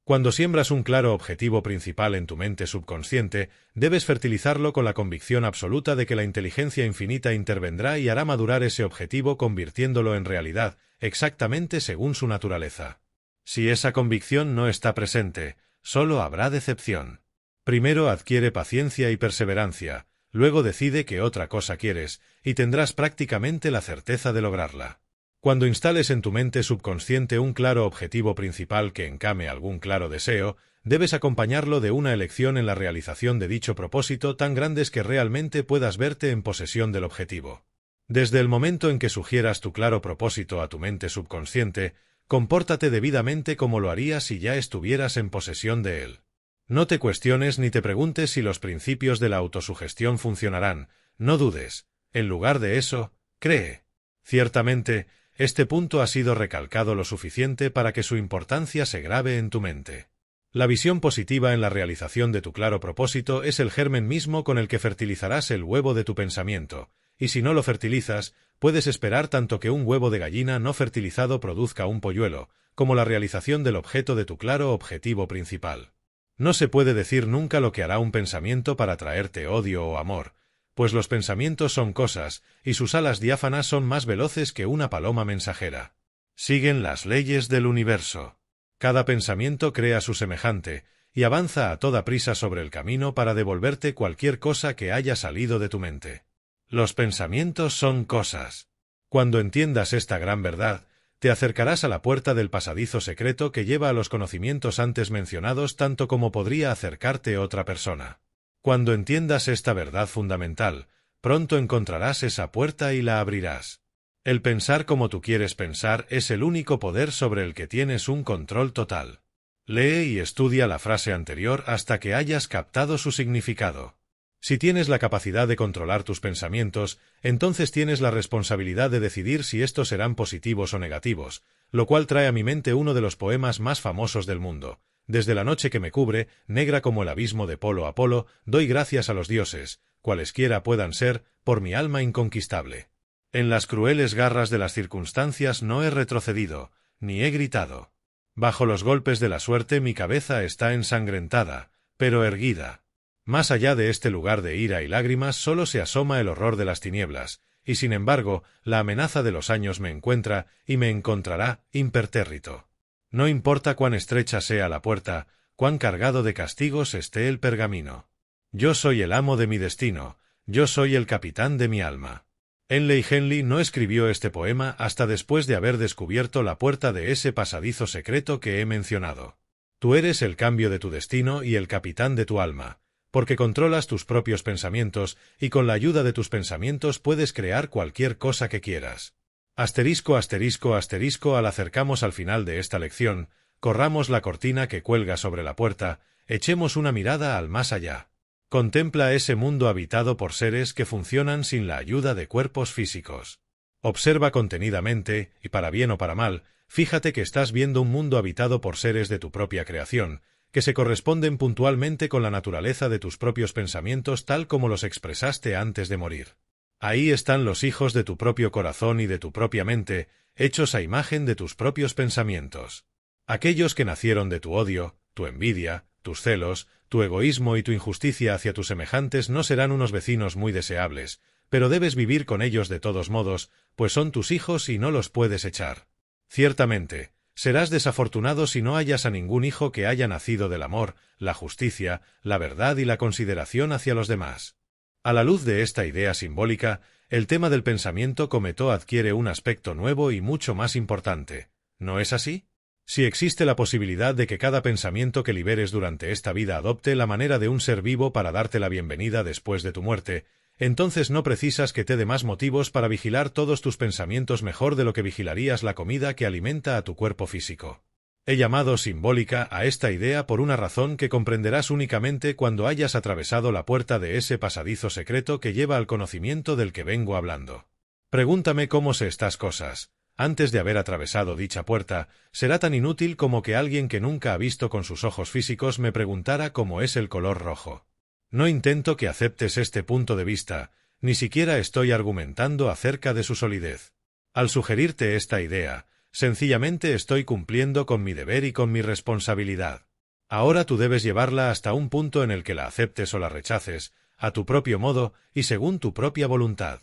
Cuando siembras un claro objetivo principal en tu mente subconsciente, debes fertilizarlo con la convicción absoluta de que la inteligencia infinita intervendrá y hará madurar ese objetivo convirtiéndolo en realidad, exactamente según su naturaleza. Si esa convicción no está presente, solo habrá decepción. Primero adquiere paciencia y perseverancia, luego decide qué otra cosa quieres, y tendrás prácticamente la certeza de lograrla. Cuando instales en tu mente subconsciente un claro objetivo principal que encame algún claro deseo, debes acompañarlo de una elección en la realización de dicho propósito tan grandes que realmente puedas verte en posesión del objetivo. Desde el momento en que sugieras tu claro propósito a tu mente subconsciente, compórtate debidamente como lo harías si ya estuvieras en posesión de él. No te cuestiones ni te preguntes si los principios de la autosugestión funcionarán, no dudes. En lugar de eso, cree. Ciertamente, este punto ha sido recalcado lo suficiente para que su importancia se grabe en tu mente. La visión positiva en la realización de tu claro propósito es el germen mismo con el que fertilizarás el huevo de tu pensamiento, y si no lo fertilizas, puedes esperar tanto que un huevo de gallina no fertilizado produzca un polluelo, como la realización del objeto de tu claro objetivo principal. No se puede decir nunca lo que hará un pensamiento para traerte odio o amor, pues los pensamientos son cosas, y sus alas diáfanas son más veloces que una paloma mensajera. Siguen las leyes del universo. Cada pensamiento crea su semejante, y avanza a toda prisa sobre el camino para devolverte cualquier cosa que haya salido de tu mente. Los pensamientos son cosas. Cuando entiendas esta gran verdad, te acercarás a la puerta del pasadizo secreto que lleva a los conocimientos antes mencionados tanto como podría acercarte otra persona. Cuando entiendas esta verdad fundamental, pronto encontrarás esa puerta y la abrirás. El pensar como tú quieres pensar es el único poder sobre el que tienes un control total. Lee y estudia la frase anterior hasta que hayas captado su significado. Si tienes la capacidad de controlar tus pensamientos, entonces tienes la responsabilidad de decidir si estos serán positivos o negativos, lo cual trae a mi mente uno de los poemas más famosos del mundo, Desde la noche que me cubre, negra como el abismo de polo a polo, doy gracias a los dioses, cualesquiera puedan ser, por mi alma inconquistable. En las crueles garras de las circunstancias no he retrocedido, ni he gritado. Bajo los golpes de la suerte mi cabeza está ensangrentada, pero erguida. Más allá de este lugar de ira y lágrimas solo se asoma el horror de las tinieblas, y sin embargo, la amenaza de los años me encuentra y me encontrará impertérrito. No importa cuán estrecha sea la puerta, cuán cargado de castigos esté el pergamino. Yo soy el amo de mi destino, yo soy el capitán de mi alma. Henley Henley no escribió este poema hasta después de haber descubierto la puerta de ese pasadizo secreto que he mencionado. Tú eres el cambio de tu destino y el capitán de tu alma, porque controlas tus propios pensamientos y con la ayuda de tus pensamientos puedes crear cualquier cosa que quieras. Asterisco, asterisco, asterisco. Al acercamos al final de esta lección, corramos la cortina que cuelga sobre la puerta, echemos una mirada al más allá. Contempla ese mundo habitado por seres que funcionan sin la ayuda de cuerpos físicos. Observa contenidamente, y para bien o para mal, fíjate que estás viendo un mundo habitado por seres de tu propia creación, que se corresponden puntualmente con la naturaleza de tus propios pensamientos tal como los expresaste antes de morir. Ahí están los hijos de tu propio corazón y de tu propia mente, hechos a imagen de tus propios pensamientos. Aquellos que nacieron de tu odio, tu envidia, tus celos, tu egoísmo y tu injusticia hacia tus semejantes no serán unos vecinos muy deseables, pero debes vivir con ellos de todos modos, pues son tus hijos y no los puedes echar. Ciertamente, serás desafortunado si no hallas a ningún hijo que haya nacido del amor, la justicia, la verdad y la consideración hacia los demás. A la luz de esta idea simbólica, el tema del pensamiento cometó adquiere un aspecto nuevo y mucho más importante. ¿No es así? Si existe la posibilidad de que cada pensamiento que liberes durante esta vida adopte la manera de un ser vivo para darte la bienvenida después de tu muerte, entonces no precisas que te dé más motivos para vigilar todos tus pensamientos mejor de lo que vigilarías la comida que alimenta a tu cuerpo físico. He llamado simbólica a esta idea por una razón que comprenderás únicamente cuando hayas atravesado la puerta de ese pasadizo secreto que lleva al conocimiento del que vengo hablando. Pregúntame cómo sé estas cosas. Antes de haber atravesado dicha puerta, será tan inútil como que alguien que nunca ha visto con sus ojos físicos me preguntara cómo es el color rojo. No intento que aceptes este punto de vista, ni siquiera estoy argumentando acerca de su solidez. Al sugerirte esta idea, sencillamente estoy cumpliendo con mi deber y con mi responsabilidad. Ahora tú debes llevarla hasta un punto en el que la aceptes o la rechaces, a tu propio modo y según tu propia voluntad.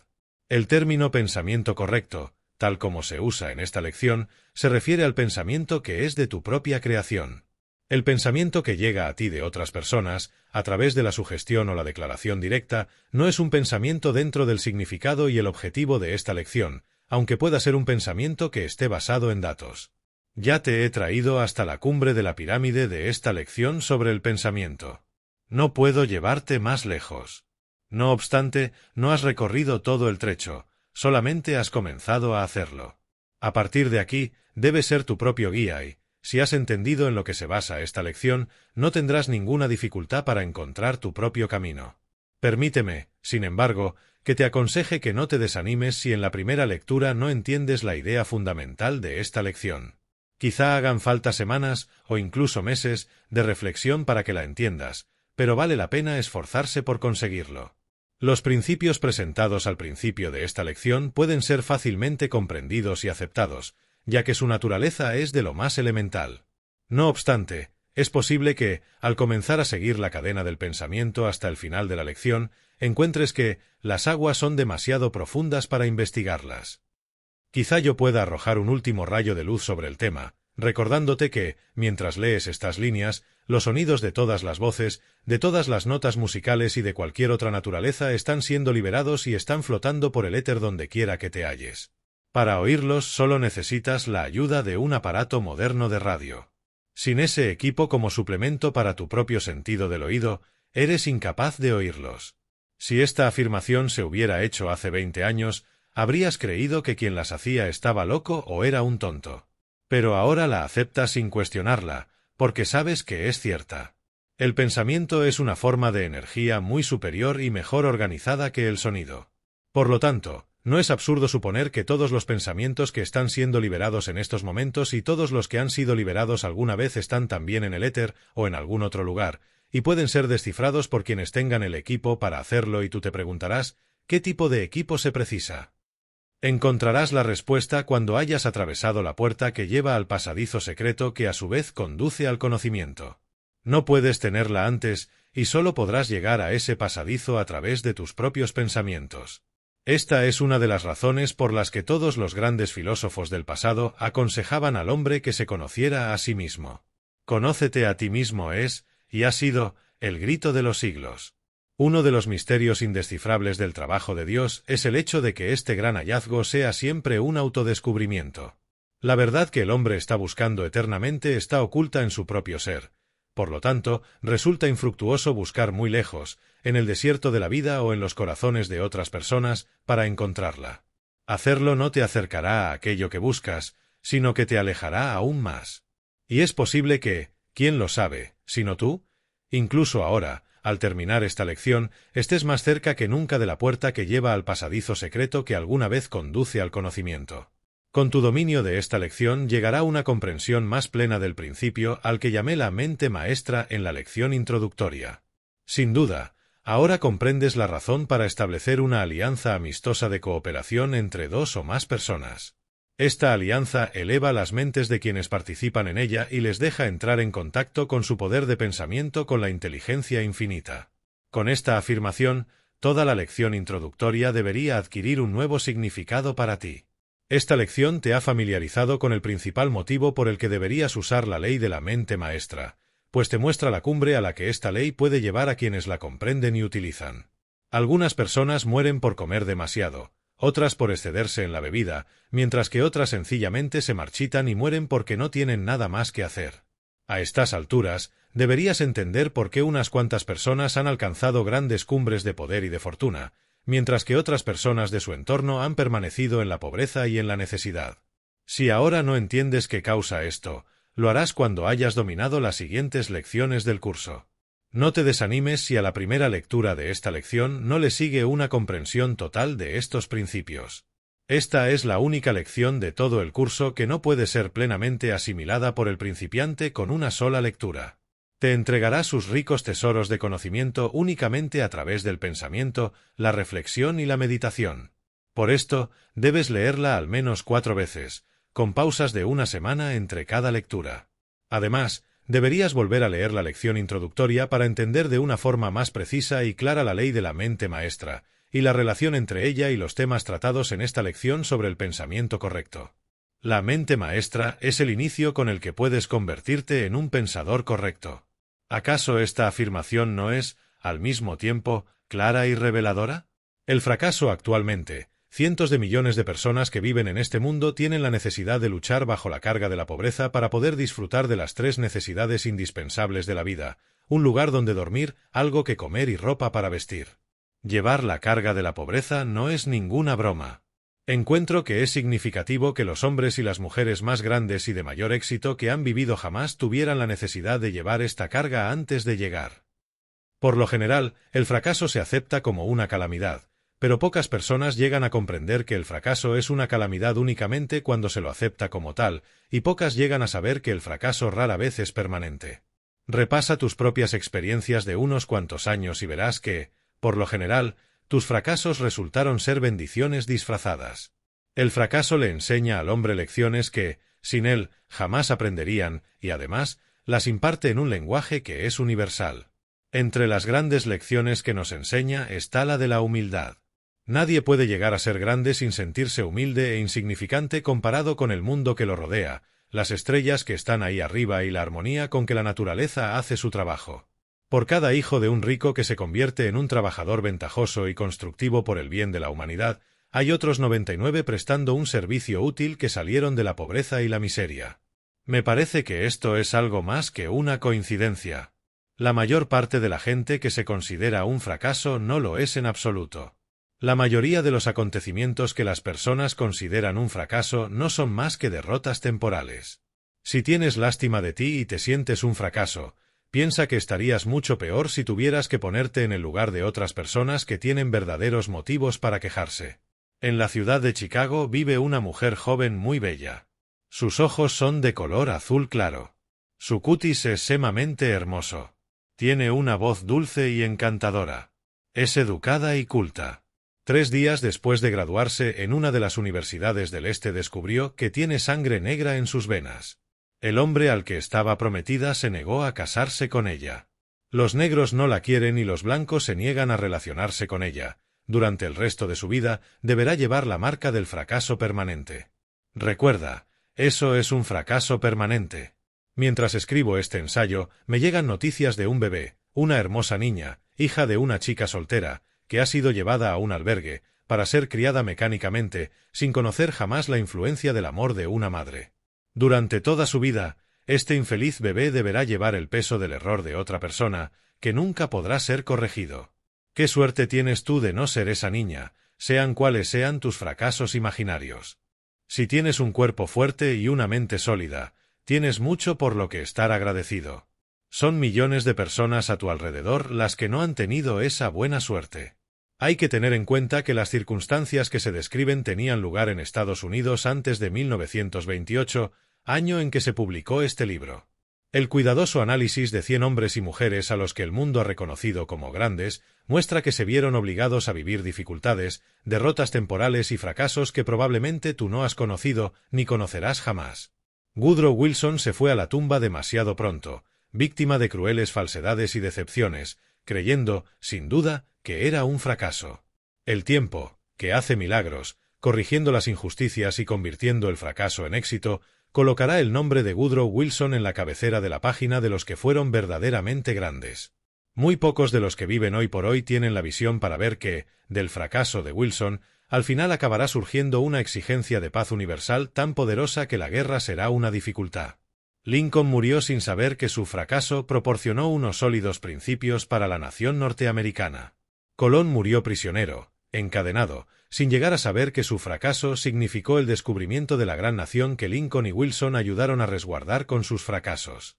El término pensamiento correcto, tal como se usa en esta lección, se refiere al pensamiento que es de tu propia creación. El pensamiento que llega a ti de otras personas, a través de la sugestión o la declaración directa, no es un pensamiento dentro del significado y el objetivo de esta lección, aunque pueda ser un pensamiento que esté basado en datos. Ya te he traído hasta la cumbre de la pirámide de esta lección sobre el pensamiento. No puedo llevarte más lejos. No obstante, no has recorrido todo el trecho, solamente has comenzado a hacerlo. A partir de aquí, debes ser tu propio guía y, si has entendido en lo que se basa esta lección, no tendrás ninguna dificultad para encontrar tu propio camino. Permíteme, sin embargo, que te aconseje que no te desanimes si en la primera lectura no entiendes la idea fundamental de esta lección. Quizá hagan falta semanas, o incluso meses, de reflexión para que la entiendas, pero vale la pena esforzarse por conseguirlo. Los principios presentados al principio de esta lección pueden ser fácilmente comprendidos y aceptados, ya que su naturaleza es de lo más elemental. No obstante, es posible que, al comenzar a seguir la cadena del pensamiento hasta el final de la lección, encuentres que las aguas son demasiado profundas para investigarlas. Quizá yo pueda arrojar un último rayo de luz sobre el tema, recordándote que, mientras lees estas líneas, los sonidos de todas las voces, de todas las notas musicales y de cualquier otra naturaleza están siendo liberados y están flotando por el éter donde quiera que te halles. Para oírlos solo necesitas la ayuda de un aparato moderno de radio. Sin ese equipo como suplemento para tu propio sentido del oído, eres incapaz de oírlos. Si esta afirmación se hubiera hecho hace 20 años, habrías creído que quien las hacía estaba loco o era un tonto. Pero ahora la aceptas sin cuestionarla, porque sabes que es cierta. El pensamiento es una forma de energía muy superior y mejor organizada que el sonido. Por lo tanto, No es absurdo suponer que todos los pensamientos que están siendo liberados en estos momentos y todos los que han sido liberados alguna vez están también en el éter o en algún otro lugar, y pueden ser descifrados por quienes tengan el equipo para hacerlo, y tú te preguntarás, ¿qué tipo de equipo se precisa? Encontrarás la respuesta cuando hayas atravesado la puerta que lleva al pasadizo secreto que a su vez conduce al conocimiento. No puedes tenerla antes, y solo podrás llegar a ese pasadizo a través de tus propios pensamientos. Esta es una de las razones por las que todos los grandes filósofos del pasado aconsejaban al hombre que se conociera a sí mismo. Conócete a ti mismo es, y ha sido, el grito de los siglos. Uno de los misterios indescifrables del trabajo de Dios es el hecho de que este gran hallazgo sea siempre un autodescubrimiento. La verdad que el hombre está buscando eternamente está oculta en su propio ser. Por lo tanto, resulta infructuoso buscar muy lejos, en el desierto de la vida o en los corazones de otras personas, para encontrarla. Hacerlo no te acercará a aquello que buscas, sino que te alejará aún más. Y es posible que, ¿quién lo sabe, sino tú? Incluso ahora, al terminar esta lección, estés más cerca que nunca de la puerta que lleva al pasadizo secreto que alguna vez conduce al conocimiento. Con tu dominio de esta lección llegará una comprensión más plena del principio al que llamé la mente maestra en la lección introductoria. Sin duda, ahora comprendes la razón para establecer una alianza amistosa de cooperación entre dos o más personas. Esta alianza eleva las mentes de quienes participan en ella y les deja entrar en contacto con su poder de pensamiento con la inteligencia infinita. Con esta afirmación, toda la lección introductoria debería adquirir un nuevo significado para ti. Esta lección te ha familiarizado con el principal motivo por el que deberías usar la ley de la mente maestra, pues te muestra la cumbre a la que esta ley puede llevar a quienes la comprenden y utilizan. Algunas personas mueren por comer demasiado, otras por excederse en la bebida, mientras que otras sencillamente se marchitan y mueren porque no tienen nada más que hacer. A estas alturas, deberías entender por qué unas cuantas personas han alcanzado grandes cumbres de poder y de fortuna, mientras que otras personas de su entorno han permanecido en la pobreza y en la necesidad. Si ahora no entiendes qué causa esto, lo harás cuando hayas dominado las siguientes lecciones del curso. No te desanimes si a la primera lectura de esta lección no le sigue una comprensión total de estos principios. Esta es la única lección de todo el curso que no puede ser plenamente asimilada por el principiante con una sola lectura. Te entregará sus ricos tesoros de conocimiento únicamente a través del pensamiento, la reflexión y la meditación. Por esto, debes leerla al menos 4 veces, con pausas de una semana entre cada lectura. Además, deberías volver a leer la lección introductoria para entender de una forma más precisa y clara la ley de la mente maestra, y la relación entre ella y los temas tratados en esta lección sobre el pensamiento correcto. La mente maestra es el inicio con el que puedes convertirte en un pensador correcto. ¿Acaso esta afirmación no es, al mismo tiempo, clara y reveladora? El fracaso actualmente, cientos de millones de personas que viven en este mundo tienen la necesidad de luchar bajo la carga de la pobreza para poder disfrutar de las 3 necesidades indispensables de la vida: un lugar donde dormir, algo que comer y ropa para vestir. Llevar la carga de la pobreza no es ninguna broma. Encuentro que es significativo que los hombres y las mujeres más grandes y de mayor éxito que han vivido jamás tuvieran la necesidad de llevar esta carga antes de llegar. Por lo general, el fracaso se acepta como una calamidad, pero pocas personas llegan a comprender que el fracaso es una calamidad únicamente cuando se lo acepta como tal, y pocas llegan a saber que el fracaso rara vez es permanente. Repasa tus propias experiencias de unos cuantos años y verás que, por lo general, tus fracasos resultaron ser bendiciones disfrazadas. El fracaso le enseña al hombre lecciones que, sin él, jamás aprenderían, y además, las imparte en un lenguaje que es universal. Entre las grandes lecciones que nos enseña está la de la humildad. Nadie puede llegar a ser grande sin sentirse humilde e insignificante comparado con el mundo que lo rodea, las estrellas que están ahí arriba y la armonía con que la naturaleza hace su trabajo. Por cada hijo de un rico que se convierte en un trabajador ventajoso y constructivo por el bien de la humanidad, hay otros 99 prestando un servicio útil que salieron de la pobreza y la miseria. Me parece que esto es algo más que una coincidencia. La mayor parte de la gente que se considera un fracaso no lo es en absoluto. La mayoría de los acontecimientos que las personas consideran un fracaso no son más que derrotas temporales. Si tienes lástima de ti y te sientes un fracaso, piensa que estarías mucho peor si tuvieras que ponerte en el lugar de otras personas que tienen verdaderos motivos para quejarse. En la ciudad de Chicago vive una mujer joven muy bella. Sus ojos son de color azul claro. Su cutis es sumamente hermoso. Tiene una voz dulce y encantadora. Es educada y culta. 3 días después de graduarse en una de las universidades del este descubrió que tiene sangre negra en sus venas. El hombre al que estaba prometida se negó a casarse con ella. Los negros no la quieren y los blancos se niegan a relacionarse con ella. Durante el resto de su vida deberá llevar la marca del fracaso permanente. Recuerda, eso es un fracaso permanente. Mientras escribo este ensayo, me llegan noticias de un bebé, una hermosa niña, hija de una chica soltera, que ha sido llevada a un albergue, para ser criada mecánicamente, sin conocer jamás la influencia del amor de una madre. Durante toda su vida, este infeliz bebé deberá llevar el peso del error de otra persona, que nunca podrá ser corregido. ¿Qué suerte tienes tú de no ser esa niña, sean cuales sean tus fracasos imaginarios? Si tienes un cuerpo fuerte y una mente sólida, tienes mucho por lo que estar agradecido. Son millones de personas a tu alrededor las que no han tenido esa buena suerte. Hay que tener en cuenta que las circunstancias que se describen tenían lugar en Estados Unidos antes de 1928, año en que se publicó este libro. El cuidadoso análisis de 100 hombres y mujeres a los que el mundo ha reconocido como grandes muestra que se vieron obligados a vivir dificultades, derrotas temporales y fracasos que probablemente tú no has conocido ni conocerás jamás. Woodrow Wilson se fue a la tumba demasiado pronto, víctima de crueles falsedades y decepciones, creyendo, sin duda, que era un fracaso. El tiempo, que hace milagros, corrigiendo las injusticias y convirtiendo el fracaso en éxito, colocará el nombre de Woodrow Wilson en la cabecera de la página de los que fueron verdaderamente grandes. Muy pocos de los que viven hoy por hoy tienen la visión para ver que, del fracaso de Wilson, al final acabará surgiendo una exigencia de paz universal tan poderosa que la guerra será una dificultad. Lincoln murió sin saber que su fracaso proporcionó unos sólidos principios para la nación norteamericana. Colón murió prisionero, encadenado, sin llegar a saber que su fracaso significó el descubrimiento de la gran nación que Lincoln y Wilson ayudaron a resguardar con sus fracasos.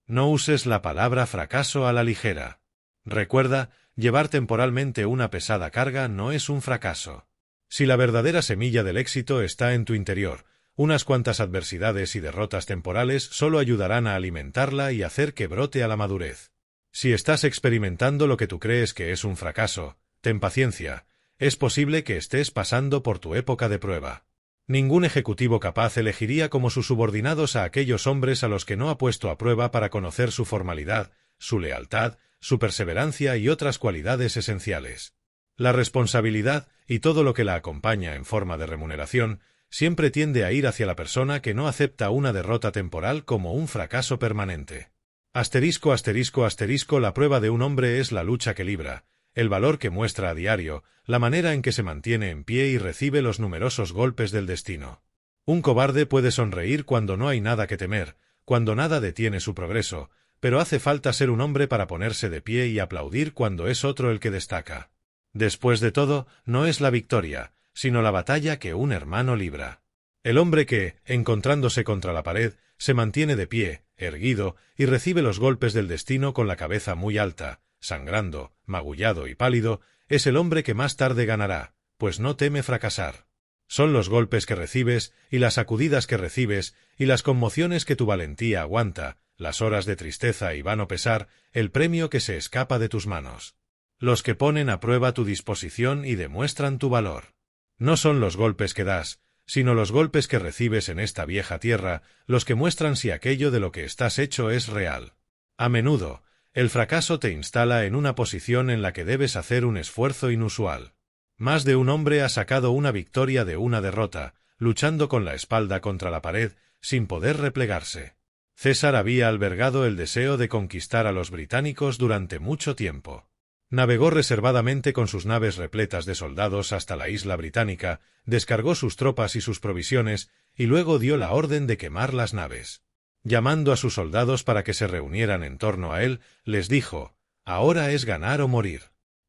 No uses la palabra fracaso a la ligera. Recuerda, llevar temporalmente una pesada carga no es un fracaso. Si la verdadera semilla del éxito está en tu interior, unas cuantas adversidades y derrotas temporales solo ayudarán a alimentarla y hacer que brote a la madurez. Si estás experimentando lo que tú crees que es un fracaso, ten paciencia. Es posible que estés pasando por tu época de prueba. Ningún ejecutivo capaz elegiría como sus subordinados a aquellos hombres a los que no ha puesto a prueba para conocer su formalidad, su lealtad, su perseverancia y otras cualidades esenciales. La responsabilidad, y todo lo que la acompaña en forma de remuneración, siempre tiende a ir hacia la persona que no acepta una derrota temporal como un fracaso permanente. Asterisco, asterisco, asterisco, la prueba de un hombre es la lucha que libra, el valor que muestra a diario, la manera en que se mantiene en pie y recibe los numerosos golpes del destino. Un cobarde puede sonreír cuando no hay nada que temer, cuando nada detiene su progreso, pero hace falta ser un hombre para ponerse de pie y aplaudir cuando es otro el que destaca. Después de todo, no es la victoria, sino la batalla que un hermano libra. El hombre que, encontrándose contra la pared, se mantiene de pie, erguido, y recibe los golpes del destino con la cabeza muy alta, sangrando, magullado y pálido, es el hombre que más tarde ganará, pues no teme fracasar. Son los golpes que recibes, y las sacudidas que recibes, y las conmociones que tu valentía aguanta, las horas de tristeza y vano pesar, el premio que se escapa de tus manos. Los que ponen a prueba tu disposición y demuestran tu valor. No son los golpes que das, sino los golpes que recibes en esta vieja tierra, los que muestran si aquello de lo que estás hecho es real. A menudo, el fracaso te instala en una posición en la que debes hacer un esfuerzo inusual. Más de un hombre ha sacado una victoria de una derrota, luchando con la espalda contra la pared, sin poder replegarse. César había albergado el deseo de conquistar a los británicos durante mucho tiempo. Navegó reservadamente con sus naves repletas de soldados hasta la isla británica, descargó sus tropas y sus provisiones, y luego dio la orden de quemar las naves. Llamando a sus soldados para que se reunieran en torno a él, les dijo: «Ahora es ganar o morir.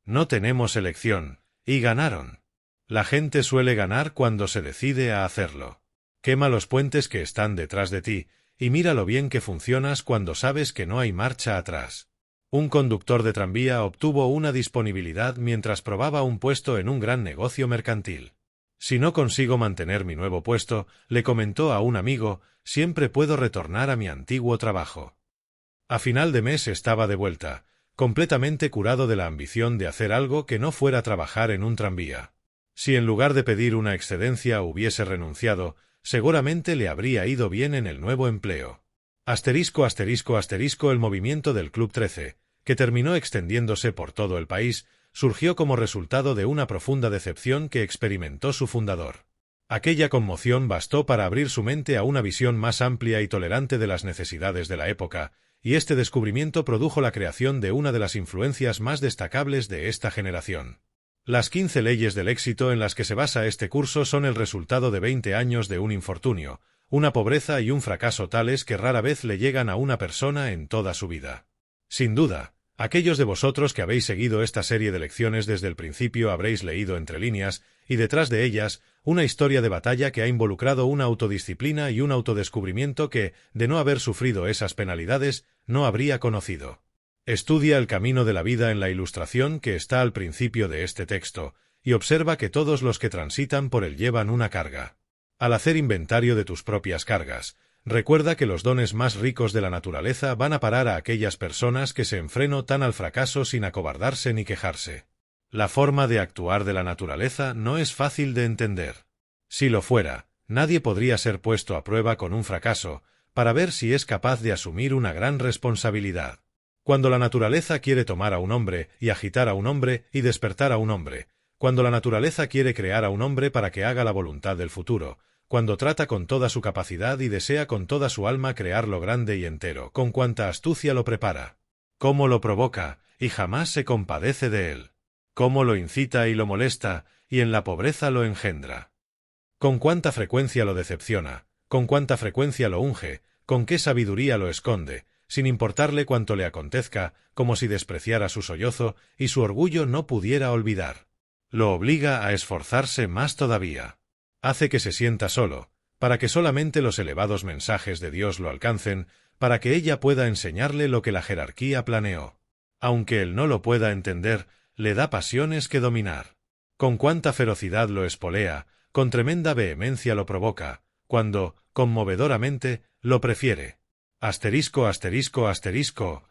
No tenemos elección», y ganaron. La gente suele ganar cuando se decide a hacerlo. Quema los puentes que están detrás de ti, y mira lo bien que funcionas cuando sabes que no hay marcha atrás. Un conductor de tranvía obtuvo una disponibilidad mientras probaba un puesto en un gran negocio mercantil. Si no consigo mantener mi nuevo puesto, le comentó a un amigo, siempre puedo retornar a mi antiguo trabajo. A final de mes estaba de vuelta, completamente curado de la ambición de hacer algo que no fuera trabajar en un tranvía. Si en lugar de pedir una excedencia hubiese renunciado, seguramente le habría ido bien en el nuevo empleo. El movimiento del Club 13, que terminó extendiéndose por todo el país, surgió como resultado de una profunda decepción que experimentó su fundador. Aquella conmoción bastó para abrir su mente a una visión más amplia y tolerante de las necesidades de la época, y este descubrimiento produjo la creación de una de las influencias más destacables de esta generación. Las 15 leyes del éxito en las que se basa este curso son el resultado de 20 años de un infortunio, una pobreza y un fracaso tales que rara vez le llegan a una persona en toda su vida. Sin duda, aquellos de vosotros que habéis seguido esta serie de lecciones desde el principio habréis leído entre líneas, y detrás de ellas, una historia de batalla que ha involucrado una autodisciplina y un autodescubrimiento que, de no haber sufrido esas penalidades, no habría conocido. Estudia el camino de la vida en la ilustración que está al principio de este texto, y observa que todos los que transitan por él llevan una carga. Al hacer inventario de tus propias cargas, recuerda que los dones más ricos de la naturaleza van a parar a aquellas personas que se enfrentan al fracaso sin acobardarse ni quejarse. La forma de actuar de la naturaleza no es fácil de entender. Si lo fuera, nadie podría ser puesto a prueba con un fracaso, para ver si es capaz de asumir una gran responsabilidad. Cuando la naturaleza quiere tomar a un hombre, y agitar a un hombre, y despertar a un hombre, cuando la naturaleza quiere crear a un hombre para que haga la voluntad del futuro, cuando trata con toda su capacidad y desea con toda su alma crearlo grande y entero, con cuanta astucia lo prepara, cómo lo provoca, y jamás se compadece de él, cómo lo incita y lo molesta, y en la pobreza lo engendra. Con cuánta frecuencia lo decepciona, con cuánta frecuencia lo unge, con qué sabiduría lo esconde, sin importarle cuanto le acontezca, como si despreciara su sollozo y su orgullo no pudiera olvidar. Lo obliga a esforzarse más todavía. Hace que se sienta solo, para que solamente los elevados mensajes de Dios lo alcancen, para que ella pueda enseñarle lo que la jerarquía planeó. Aunque él no lo pueda entender, le da pasiones que dominar. Con cuánta ferocidad lo espolea, con tremenda vehemencia lo provoca, cuando, conmovedoramente, lo prefiere.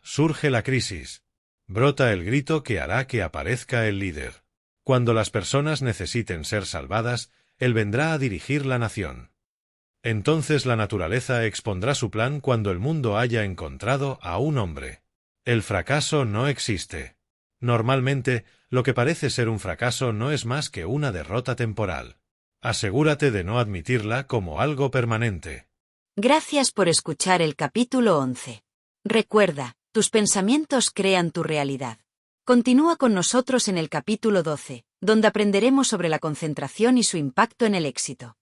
Surge la crisis. Brota el grito que hará que aparezca el líder. Cuando las personas necesiten ser salvadas, él vendrá a dirigir la nación. Entonces la naturaleza expondrá su plan cuando el mundo haya encontrado a un hombre. El fracaso no existe. Normalmente, lo que parece ser un fracaso no es más que una derrota temporal. Asegúrate de no admitirla como algo permanente. Gracias por escuchar el capítulo 11. Recuerda, tus pensamientos crean tu realidad. Continúa con nosotros en el capítulo 12, donde aprenderemos sobre la concentración y su impacto en el éxito.